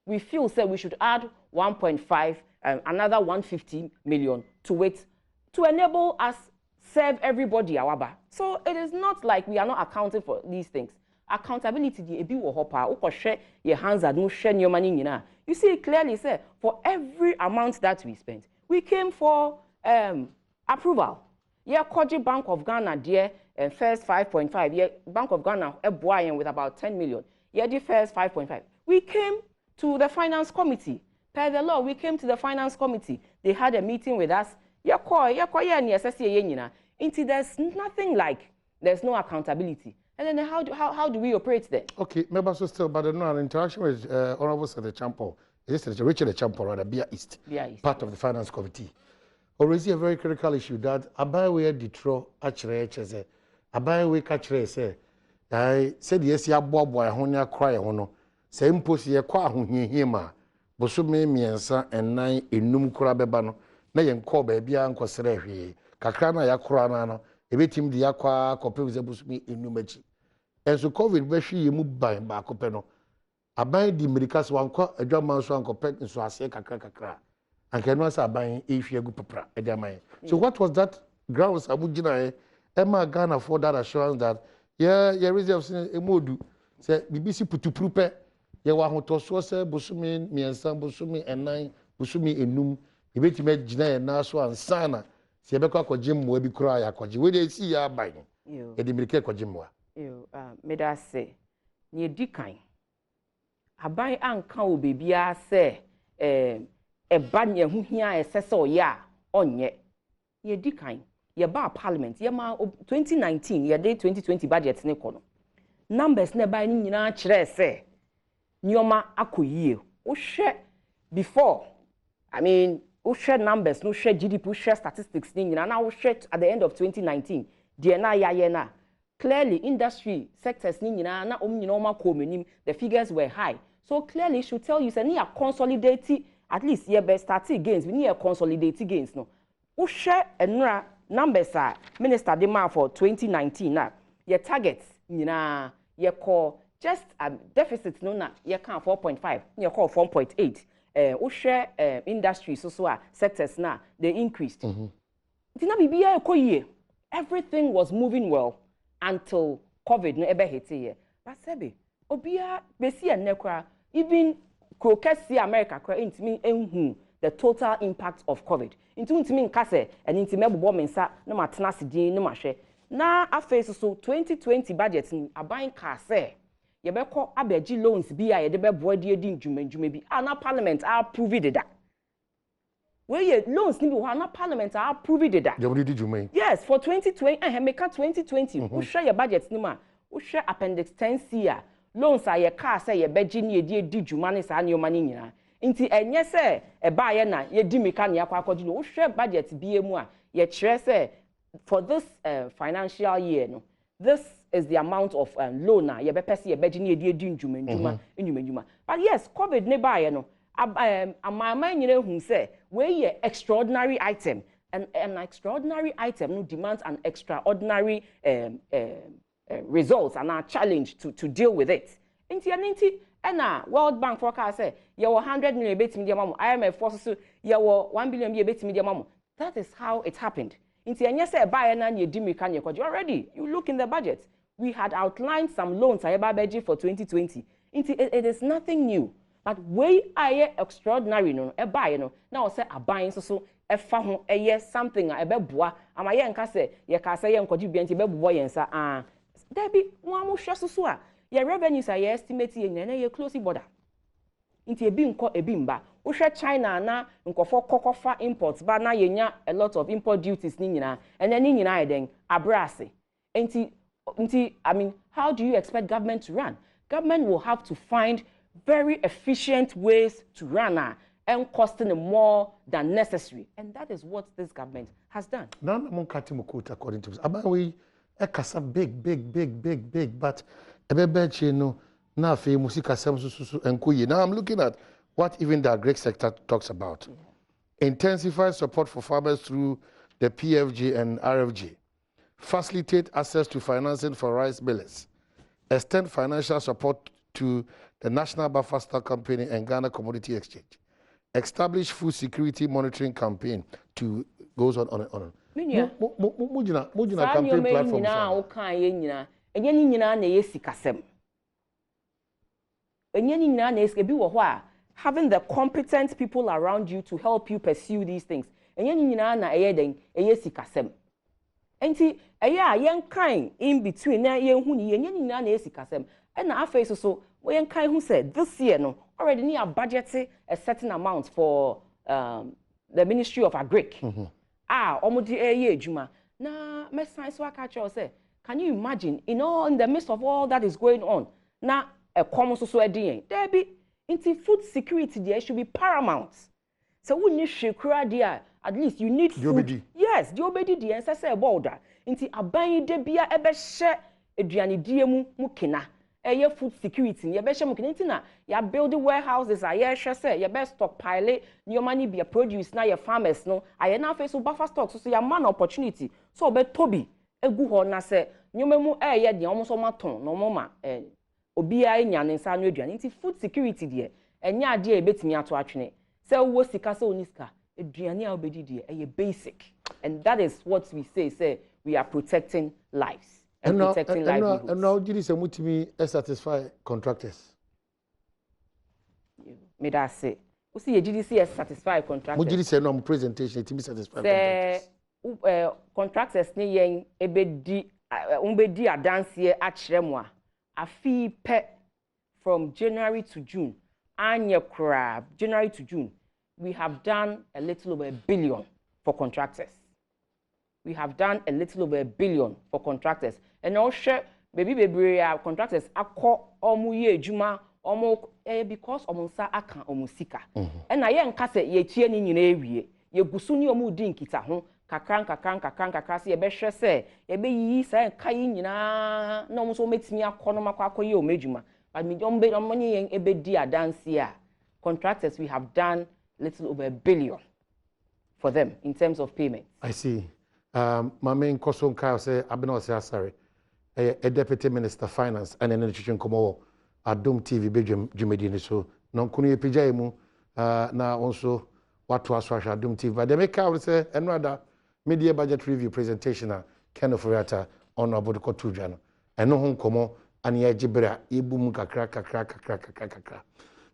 we feel that we should add 1.5 and another 150 million to it to enable us serve everybody. So it is not like we are not accounting for these things. Accountability, your hands are no share your money. You see it clearly, say for every amount that we spent, we came for approval. Yeah, Koji Bank of Ghana, dear. And first 5.5, yeah, Bank of Ghana with about 10 million. Yeah, the first 5.5. We came to the finance committee. Per the law, we came to the finance committee. They had a meeting with us. There's nothing like there's no accountability. And then how do we operate there?
Okay, maybe so still, but no, an interaction with Honorable Senator Champo. Is this Richard Champo, rather, Bia East, part of the finance committee. Already a very critical issue that Abawe Detro actually Abawe catchre say, I said yes, ya boy, honya cry hono. Say impose ye qua hima, Bosume miensa and 9 enum crabebano, nay and call baby uncle Serehi, Kakrana ya crana, a bit him the aqua, copy with the busumi enumechi. And so COVID beshi mu by Bacopeno. Abai di medicas one call a drum man so uncle pet and so I say kakra. And can once buying if you go papa edamai. So what was that grounds abujina? Emma Ghana for that assurance that yeah reserves a modu say BBC putu prupe ye wa hotoso say busumi miensa busumi enan busumi enum ebetime gina na so ansana se ebekọ akọje mmo abi kura ya akọje we dey see ya ban e di mirike akọje mmo
me da say ni edikan aban anka obebia say eba nya huhia esese oya onye ye edikan ye ba parliament ye ma 2019 ye day 2020 budget ne kono numbers ne ba ni nyina kire se nyoma akoyie o hwe before I mean o hwe numbers no hwe GDP o hwe statistics ni nyina na o hwe at the end of 2019 de na ya ye na clearly industry sectors ni nyina na nyina o ma komenim the figures were high so clearly should tell you say ni consolidate at least ye be start gains we need consolidate gains no o hwe enra numbers are minister demand for 2019 now your targets nyina your call just a deficit no na your can 4.5 your call 4.8 o share industry so sectors now they increased tina bibia ekoyie everything was moving well until COVID no ebe hit here but sebe obia besi enekra even krokesi America kra intimi enhu the total impact of COVID. Intimi nkase and intimi ebobo mensa na matena sidin na mahwe. Na afase so 2020 budget ni aban ka say ye beko abeji loans bi a ye de bebo de edi ndwuma bi. Na parliament approve it that. Where ye loans ni bi ho na parliament approve it that. Yes, for 2020 meka 2020 who share your budget ni ma. Who share appendix 10C a loans a ye ka say ye beji ni edi dwuma ni sa ni o mani nyina. Inti enye se eba ye na ye di meka ne akwa akodi no wo hwe budget bie mu a ye kire se for this financial year no this is the amount of loan na ye be pese ye beji ne ye di ndwuma but yes COVID ne ba ye no amama nyina hu say we extraordinary item, and an extraordinary item no demands an extraordinary results and a challenge to deal with it. Inti World Bank forecast say you 100 million betimi dia mamu, IMF forces you 1 billion betimi dia mamu. That is how it happened. Inti anya say buy na ye di mika nye kwaji already. You look in the budget. We had outlined some loans ayeba beji for 2020. Inti it is nothing new. But we are extraordinary no e buy no. Now say aban so efa ho something a ebeboa ama ye nka say ye ka say ye nkwaji bia nti ebeboa ye nsa there be one mo hwe so a your revenues are your estimate na your close border. Inti ebi nko ebi mba. Wo hwe China na nkofo kokofa imports ba na yenya a lot of import duties ni nyina. And then ni nyina eden abrase. Inti I mean, how do you expect government to run? Government will have to find very efficient ways to run and costing more than necessary. And that is what this government has done.
Now I'm cutting according to this. About we kasa big, but now I'm looking at what even the agri sector talks about. Intensify support for farmers through the PFG and RFG. Facilitate access to financing for rice millers. Extend financial support to the National Buffer Stock Company and Ghana Commodity Exchange. Establish food security monitoring campaign to goes on and on. Mujina campaign platform.
Having the competent people around you to help you pursue these things. In between and our face so when who said this year no already near budgeted a certain amount for the Ministry of Agric. Juma. Na my science work say, can you imagine in the midst of all that is going on? Now a common society there be into food security there should be paramount. So we need shekura there, at least you need food. Yes, the obedi the ancestor border. Into abayi de bia ebe she eduani diemu mukina. Food security. You better mukina. You build warehouses. I say you best stockpile. Your money be a produce now. Your farmers no. I now face buffer stocks. So your man opportunity. So be Toby. Good na say. You memu yeah the almost on my tongue. No mama. Obiya nyane sa no eduani. Into food security there. Enya dia ebet me ato atwene. Say wo sika so oniska. Eduani a obedi there. Basic. And that is what we say we are protecting lives. And protecting livelihoods.
And now, did you say mutimi satisfy contractors?
May I say? You see, GDC satisfy contractors.
What did you say? No presentation. It satisfy contractors.
Contractors ni yen ebedi adansiye achiremwa. A fee pe from January to June. Anya crab January to June. We have done a little over $1 billion for contractors. We have done a little over $1 billion for contractors. And also, baby, contractors akọ omuye juma because omunsa aka omusika. And I am kase ye tie ni nyina ewie. Ye gusu ni omu di nkita ho kakran se ye be hwe se ye be yi sa kai nyina na omu so metimi akọ no makọ ye omejuma. But me omoni yen ebe di adanse a contractors we have done little over $1 billion for them in terms of payment.
I see. My main question say Abeno say sorry. A deputy minister finance and an education komo Adom TV Badwam Jumedini so non kunu epija mu na also what was Adom TV but they make out say another media budget review presentation Ken of Riata on Abodiko Tujano and no hon komo and ye jibra ibum kakra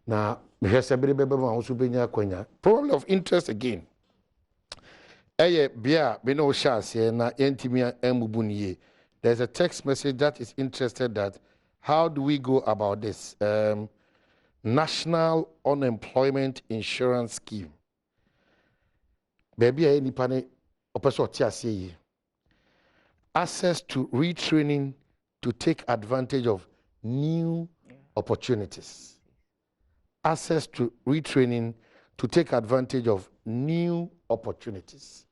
na me hese bere bebe ma also benya kwanya problem of interest again. Bia bino shase na yentimia embubuniye. There's a text message that is interested that how do we go about this? National Unemployment Insurance Scheme. Baby any pane opeso tiase. Access to retraining to take advantage of new opportunities. Access to retraining to take advantage of new opportunities.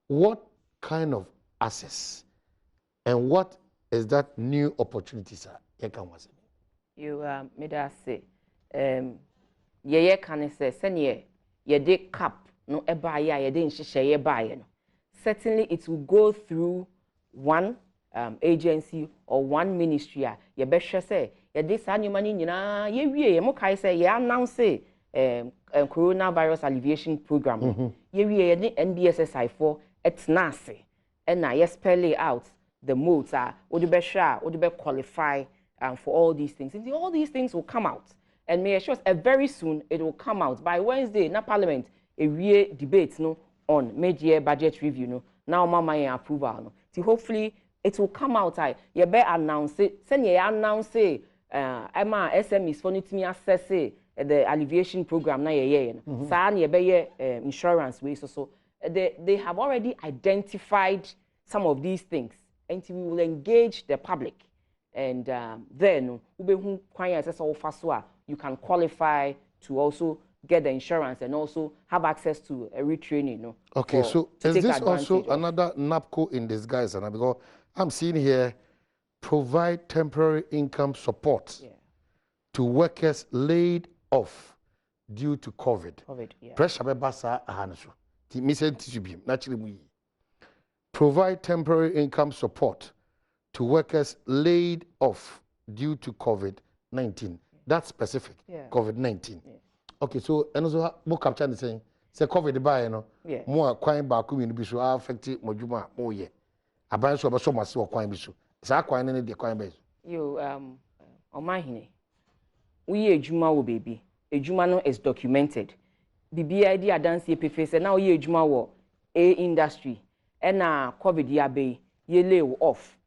What kind of access and what is that new opportunities are? You
made us say ye can say senior ye de cap no eba ya ye de nhihye ye bae no. Certainly it will go through one agency or one ministry a ye be hwe say ye de sa nyuma ni nyina ye wie ye mo kai say ye announce coronavirus alleviation program. Ye wie ye ni NBSSI for etnase and na ye spell it out the modes are would be sure would be qualify for all these things. And all these things will come out. And may assure us very soon it will come out. By Wednesday, na Parliament, a real debate no, on mid-year budget review. No, now mama approval. No. So hopefully it will come out. You better announce it. Send you announce it. Emma SMEs for me access the alleviation program na ye. San you better insurance way. So they have already identified some of these things, and we will engage the public. And then you can qualify to also get the insurance and also have access to a retraining. No,
okay, so is this also another NAPCO in disguise? Because I'm seeing here, provide temporary income support to workers laid off due to COVID. Pressure basa ahanaso. Ti mise tisubim. Naturally, provide temporary income support to workers laid off due to COVID-19. That's specific. COVID-19. Okay, so and also more capture the saying say COVID by you know more kwine back in be so affect moduma more ye. Aban so so mass or kwine be so. Sa kwine ne de kwine be. You on my hine. We ejuma wo baby. Ejuma no is documented. BBID adanse epefe say now ye ejuma wo a industry and COVID ya be ye lay off.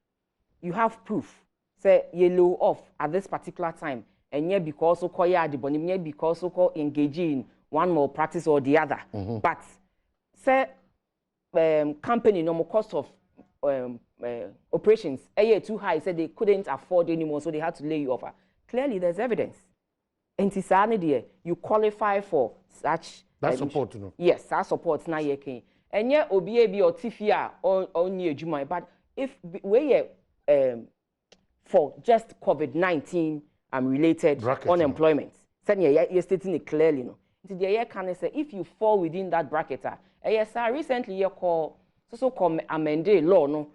You have proof. Say ye low off at this particular time, and yet because of call because of engaging in one more practice or the other. But say company no more cost of operations a year too high, said they couldn't afford anymore, so they had to lay you off. Clearly, there's evidence. And you qualify for such support. No?
Yes, that support now ye can. And yet OBAB or TFIA on your Juma. But if we for just COVID-19 related unemployment, you're stating it clearly. No, the can say if you fall within that bracket, yes, recently you call so-called amended law. No,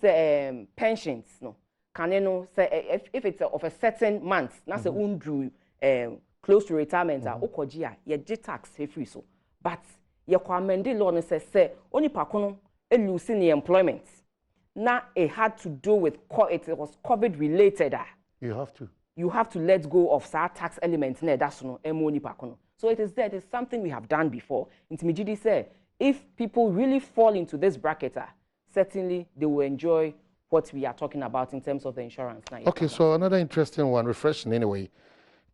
say pensions. No, can you know say if it's of a certain month, that's a undrew close to retirement. Okojia, you tax free so, but you amended law and say only pakono losing the employment. Now it had to do with it was COVID related. You have to let go of that tax elements. That's no money pakono. So it is there. It is something we have done before. Intimidity say if people really fall into this bracket, certainly they will enjoy what we are talking about in terms of the insurance.
Okay, so another interesting one, refreshing anyway.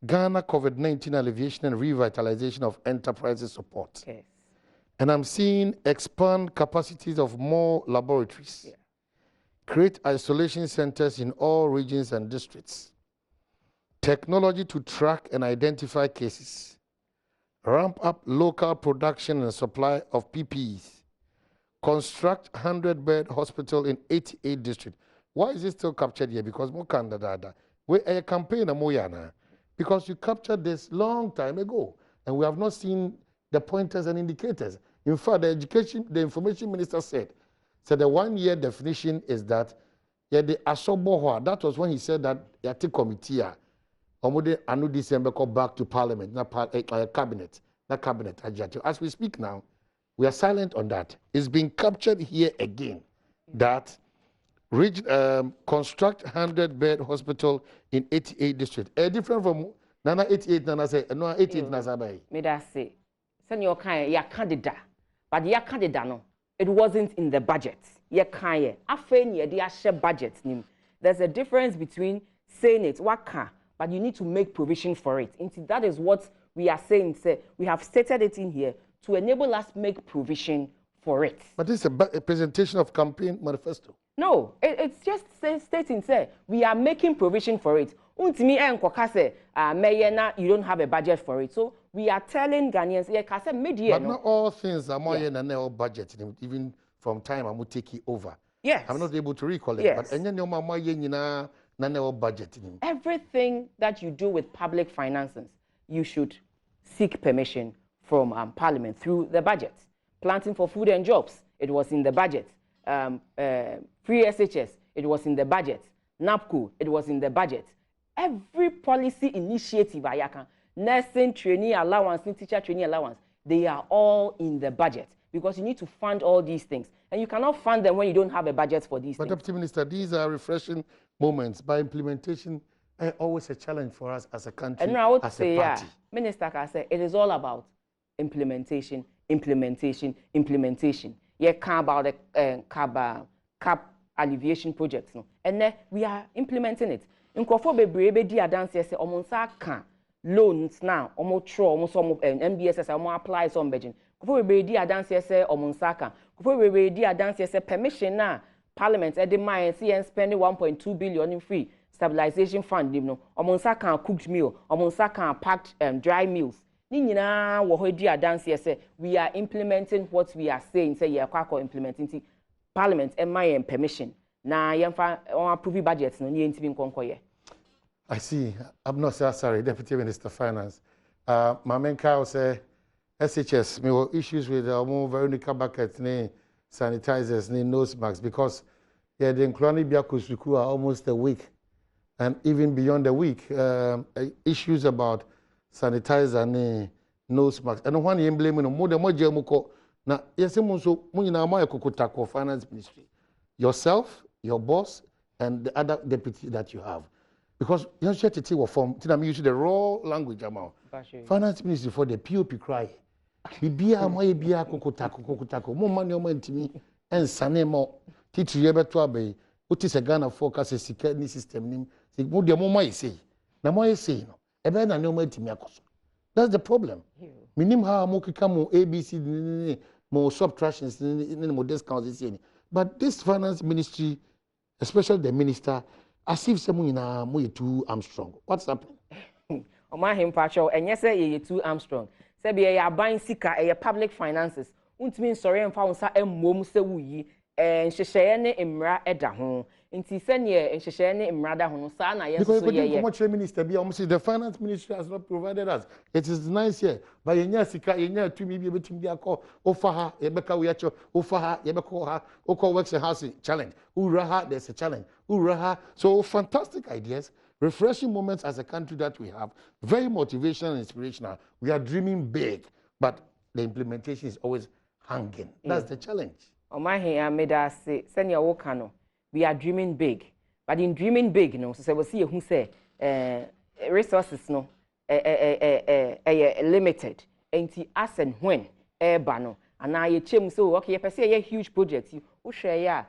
Ghana COVID-19 alleviation and revitalization of enterprises support.
Yes.
And I'm seeing expand capacities of more laboratories. Create isolation centers in all regions and districts. Technology to track and identify cases. Ramp up local production and supply of PPEs. Construct 100-bed hospital in 88 districts. Why is it still captured here? Because more candidata. We a campaign moyana. Because you captured this long time ago. And we have not seen the pointers and indicators. In fact, the information minister said, so the 1 year definition is that the asobohwa. That was when he said that the committee anu December go back to parliament, cabinet. As we speak now, we are silent on that. It's being captured here again. That construct 100-bed hospital in 88 districts. Different from Nana 88 Nana say no 88 Nana say.
Me that say, send your kind ya candidate, but ya candidate no. It wasn't in the budget. Budget. There's a difference between saying it, but you need to make provision for it. That is what we are saying. Say, we have stated it in here to enable us make provision for it.
But this is a presentation of campaign manifesto.
No, it's just stating, say, we are making provision for it. You don't have a budget for it. So we are telling Ghanaians,
but not all things are more than our budget, even from time I'm taking over.
Yes.
I'm not able to recall it.
Yes.
But budget.
Everything that you do with public finances, you should seek permission from Parliament through the budget. Planting for food and jobs, it was in the budget. Free SHS, it was in the budget. NAPCO, it was in the budget. Every policy initiative, nursing trainee allowance, teacher trainee allowance, they are all in the budget because you need to fund all these things. And you cannot fund them when you don't have a budget for these things.
But Deputy Minister, these are refreshing moments. By implementation, always a challenge for us as a country,
and I would
as
say,
a party.
Minister can say it is all about implementation, implementation, implementation. You can't about the cap alleviation projects, no, and then we are implementing it. In Kofo Bebrebe di adanse say omonsa kan loans now, omo tro, omo some MBSS, omo apply some budget. Kofo Bebrebe di adanse say omonsa kan. Kofo Bebrebe di adanse say permission na Parliament at the mine see and spending 1.2 billion in free stabilization fund, you know. Omonsa kan cooked meal, omonsa kan packed dry meals. Ni nyina wo ho di adanse say we are implementing what we are saying, say ye kwakọ implementing Parliament and my permission. Na yemfa on approve budget no ni ntimi nkonkoye.
I see. I'm not sorry, Deputy Minister Finance. Mamenka say SHS, me were issues with more Veronica buckets, ne sanitizers, ne nose masks, because yeah, the Nklani Biakusuku are almost a week, and even beyond a week, issues about sanitizer, ne nose masks. And one you blame no more than more Jemuko. Now, yes, so Munina Maya Kokutako Finance Ministry, yourself, your boss, and the other deputy that you have. Because you have to take form, I'm using the raw language amount. Finance Ministry for the POP cry. Bibia moye bia kokotako. Mo money o mantimi en sane mo. Titi yebe to abe. Uti se Ghana forecast sika ni system nim. Se mo de mo moye say. Na moye say no. Ebe na ne o mantimi akoso. That's the problem. Minim ha mo kika mo ABC mo subtractions ni mo discounts ni. But this Finance Ministry, especially the minister, as if someone in too Armstrong. What's happening?
Oma him pacho enye say ye too Armstrong. Say be ye ban sika e public finances. Untimi sorry emfa unsa emmom se wuyi nhyehyeye ne mmra eda ho. Nti se ne nhyehyeye ne mmra da ho no sa na ye so ye.
Because the minister be almost the finance ministry has not provided us. It is nice here. But yenya sika yenya tumi bi betim bi akọ ofa ha ye beka we acho ofa ha ye beka ha okọ works and house challenge. Uraha there's a challenge. Uraha. So fantastic ideas. Refreshing moments as a country that we have, very motivational and inspirational. We are dreaming big, but the implementation is always hanging. That's the challenge.
We are dreaming big, but in dreaming big, you know, so we see who say resources no limited. Ain't as and when bano, and I chem so okay, if I say a huge project, you share ya.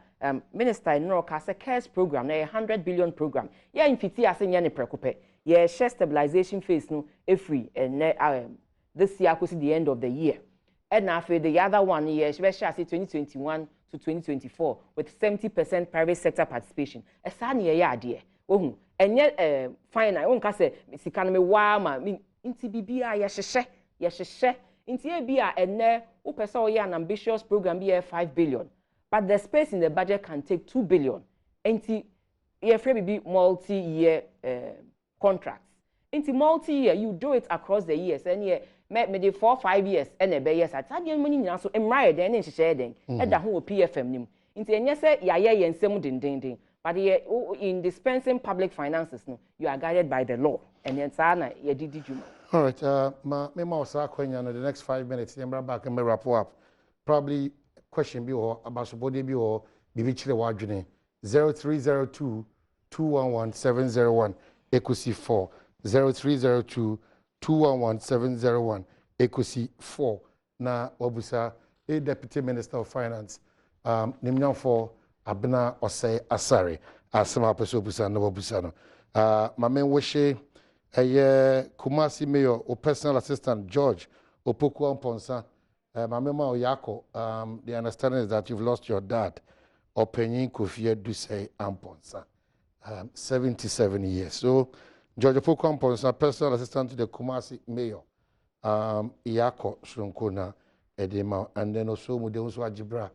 Minister in North a CARES program, a 100 billion program. Yeah, in 50 years, any preoccupy. Yeah, share stabilization phase no free, and this year could see the end of the year. And after the other 1 year, especially 2021 to 2024, with 70% private sector participation. A sunny year, dear. Oh, and yet, fine. I won't say, Miss Economy, wow, mean, into BBI, yes, into ABI, and there, an ambitious program, be 5 billion. But the space in the budget can take 2 billion. Into be multi-year contracts. Into multi-year, you do it across the years. And maybe 4 or 5 years, and a years. I tell you, money now so emried and sharing. And the whole PFM nim. Into and yes, and some ding. But in dispensing public finances, no, you are guided by the law. And then Sana, you did you.
All right, the next 5 minutes, then back and wrap up. Probably question be or about somebody be or be which 0302 211 701 equity 4 0302 211 701 equity 4 na obusa a deputy minister of finance nimnyan for abna osei asare asema peso obusa no obusa no mamen woshe Kumasi mayor or personal assistant George Opoku Amponsa. Mamema Oyako, the understanding is that you've lost your dad, Openyin Kofie Duse Amponsa, 77 years. So, George Opoku Amponsa, personal assistant to the Kumasi mayor, Iyako Shrunkona Edema, and then also Mudeunso Ajibra,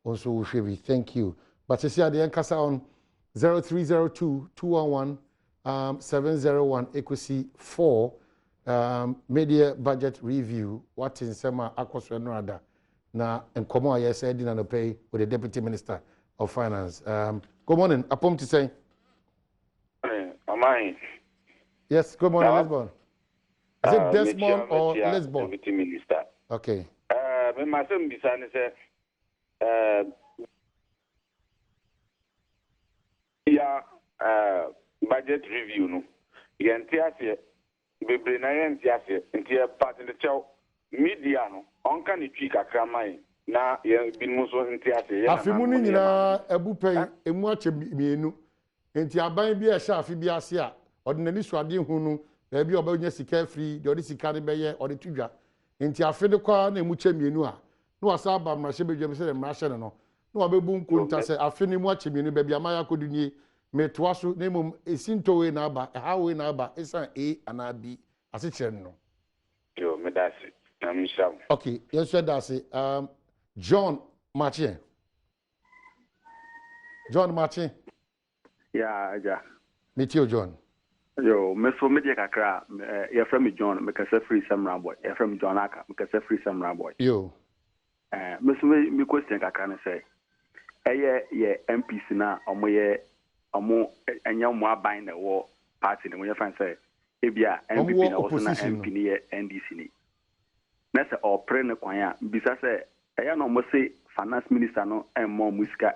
also Ushevi. Thank you. But you see at the Enkasa on 0302 211 701 equity 4. media budget review, what in Sema Akoswe Nrada, na and Komo yes, I didn't pay with the Deputy Minister of Finance. Good morning, Apom to say.
Am I?
Yes, good morning, Lisbon. Is it Desmond or Lisbon?
Deputy Minister.
Okay.
Me myself bisane say budget review no. Yentiase bebre na yentiase ntia part the chow media no onka ni twi kakra mai na ye binmu so ntiase ya
afimu ni nyina ebupen emu ache mienu nti aban bi a shafi bi ase a ordinary suade hu no na bi obanya sika free de odi sika ne beye odi tudwa nti afede kwa na emu che mienu a no wasa ba mrahye bedwam se mrahye no no wabebu nkunta se afeni mu ache mienu ba bi amaya kodunye metwaso na mum esintowe na aba hawe na aba esan a ana b asichere no
yo medasi na misham.
Okay, yes sir, that's John Martin. John Martin.
Yeah, yeah.
Meet you, John.
Yo, me so media kakra, you're from John, make a free samurai boy. You're from John Aka, make a free samurai boy.
Yo.
Me so me question kakra say. Ye MPs na omo enya mo aban na wo party na wo fan say ebia MPP na wo na MP ni NDC ni. Na say opre ne kwan a bisa say eya no mo say finance minister no emmo musika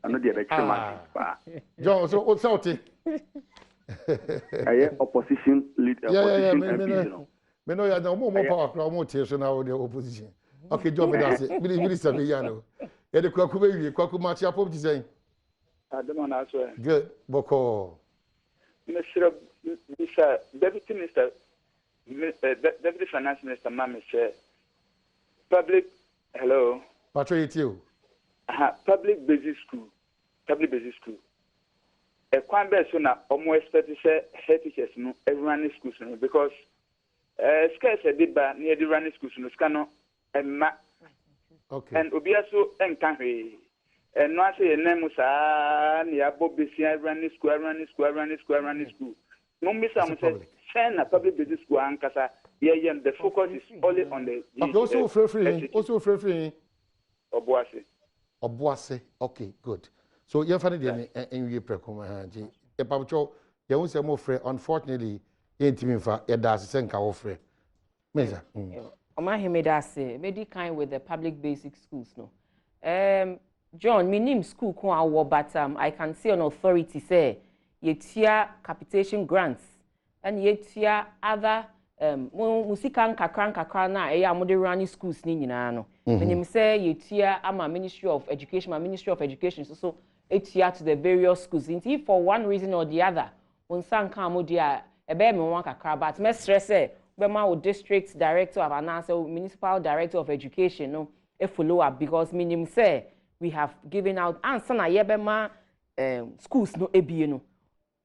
ano de be chema ba
John so what's out
opposition leader opposition
me no ya no mo power crowd mo tie so na wo the opposition. Okay, John me that's it minister me ya no e de kwaku be wie kwaku ma chia pop ti say
Adom na so
good boko
Mr. Deputy Minister Deputy Finance Minister Mami say public hello
Patrick you
public basic school e kwan be so na omo expect say head teachers no everyone schools no because scarce e dey ba near the running schools no ska no emma
okay
and obia so enkan hwe and no say name sa na bobesia running school no miss am say China public basic school ankasa the focus is only on the
okay also free Obuase okay good so you find it in we prekom ji e pamcho ye won say mo free unfortunately ye ntimi fa ye da se nka wo free meza
Oma hemeda say medi kind with the public basic schools no John me name school ko awo but I can see an authority say ye tia capitation grants and ye tia other musika nkakra na eya amode running schools ni nyina no menim say ye tia ama Ministry of Education so etia to the various schools if for one reason or the other unsan kan amode a ebe me wan kakra but me stress say be ma district director of announce municipal director of education no e follow up because menim say we have given out answer na ye be ma schools no ebie no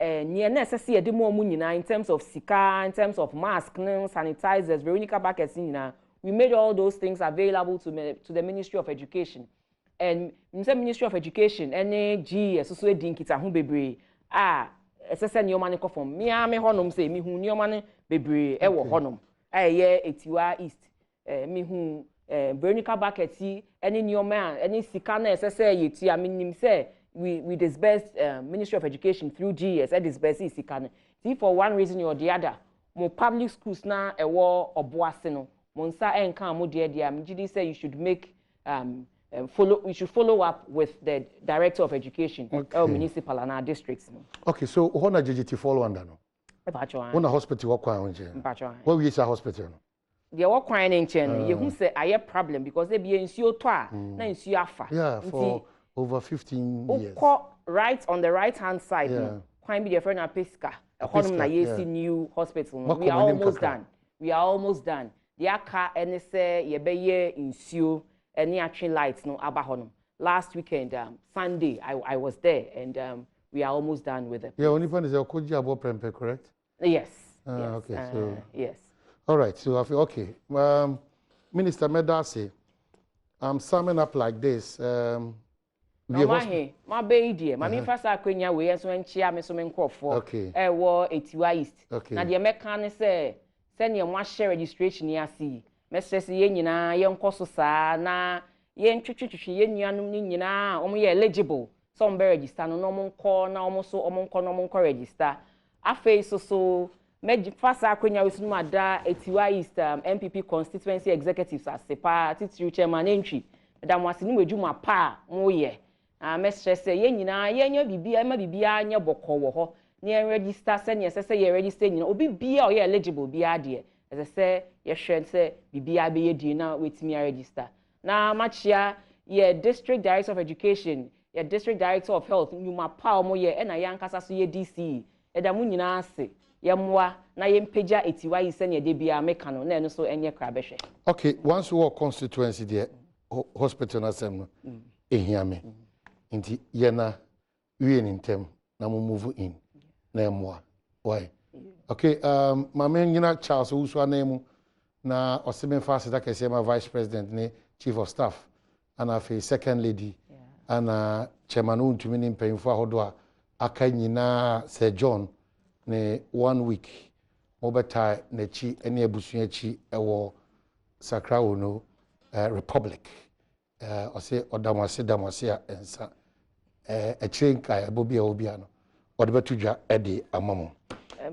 near necessary the more money in terms of sika, in terms of mask, sanitizers, Veronica buckets, we made all those things available to the Ministry of Education. And in the Ministry of Education, NAG, associate dinkita hu bebre, SSN your money from me, honum say, me who your money bebre, ewo honum, Etiwa East, me who Veronica buckets, any new man, any sika, SSA, I mean, say, we disburse Ministry of Education through GS and disburse sikane. See for one reason or the other, more public schools na ewo obuase no. Monsa enka mo dear MGD say you should make we should follow up with the Director of Education, municipal and our districts.
Okay, so what na JGT follow under no? What hospital what kwa onje? What we is a hospital no?
They work crying in chen. You who say I have problem because they be insuo toa na insuo afa.
Yeah, for over 15 years.
Right on the right hand side, quite be your friend at Fiscal, a new hospital. We are almost done. We are almost done. The car and say ye be insure any action lights no abahonum. Last weekend, Sunday, I was there and we are almost done with it.
Yeah, only one is a Koji Abo Prempe, correct?
Yes.
Okay, so
yes.
All right, so I feel okay. Minister Medase, I'm summing up like this.
My baby, my first akwenya we so enchia me so me nkofo.
Okay.
Wo Etiwa East.
Okay.
Na de meka ne say send your more share registration ya see message ye nyina ye nkoso saa na ye ntwetwetwe ye nuanum ni nyina omo ye eligible so omo be register no omo nko na omo so omo nko register afei so fasa akwenya wesu no ada etiwa East MPP constituency executives asepa titiri chairman entry da mo ase ni wedwuma pa mo ye message say ye nyina ye nya bibia ma bibia nya bokọ wo ho ni register se ni se ye register nyina obi bia o ye eligible bia de as say ye hwe say bibia be ye di na wetimi register na machia ye district director of education ye district director of health nyuma pa o mo ye na ya nkasa so ye DC da mo nyina ase ye moa na ye mpeja etiwa yi se ne de bia meka no na eno so enye kra behwe.
Okay, once we constituency there hospital na sem no ehiame nti ye na wie ni ntem na mo move in na moa why okay mama nyina Charles Usu anemu na oseme fast that kese ma vice president ne chief of staff ana fe second lady ana chairman untumi ni mpanyimfo ahodo a aka nyina Sir John ne 1 week mobeta na chi ene abusuan chi ewo Sakrawo no republic ose odamwase a ensa echenka abobi a obi ano odebetudwa ede amamo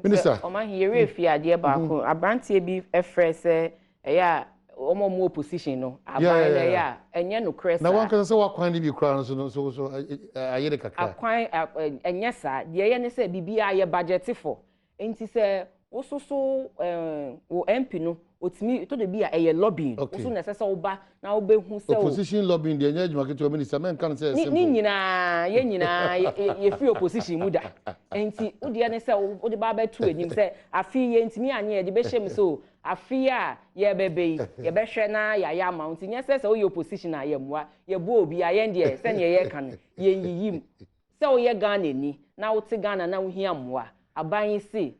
minister
o ma hiere fiade baako abrantie bi efrese eya omo mu opposition no aban na ya enye no kresa
na wanka se wakwan ni bi kra no so ayere kakra
akwan enye sa de ye ne se bibia ye budget for enti se wososo wo MP no otimi to de bia eye lobbying woso na se oba na obehu se
opposition lobbying de enye adwuma keto minister men kan se simple
ni nyina ye free opposition mu da enti odi ne se odi ba ba tu enim se afi ye ntimi anye de be hye so afi a ye bebe ye be hwe na ya amount nye se o ye opposition a ye moa ye bo obi a ye de se ne ye kan ye yiyim se o ye Ghana ni na wo te Ghana na wo hia moa aban si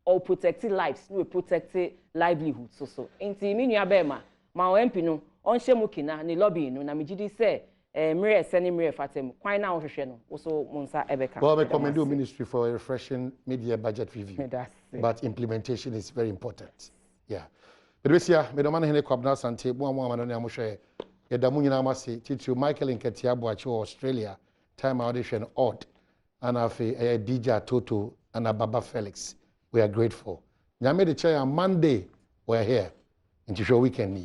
or protect lives no protect livelihood so enti mi nua be ma MP no on shemukina ni lobby no na megidi se mire se ni mire fatem kwan na ohwehwe no wo so monsa ebeka
well we commend the ministry for a refreshing media budget review but implementation is very important yeah beresia me do man hene kwabna sante bo amu amano ne amohwe yedamu nyina amase titru Michael Nketia Boachi Australia time audition odd and afi DJ Toto and Baba Felix. We are grateful. Nyame de chair Monday we're here. Into show weekend.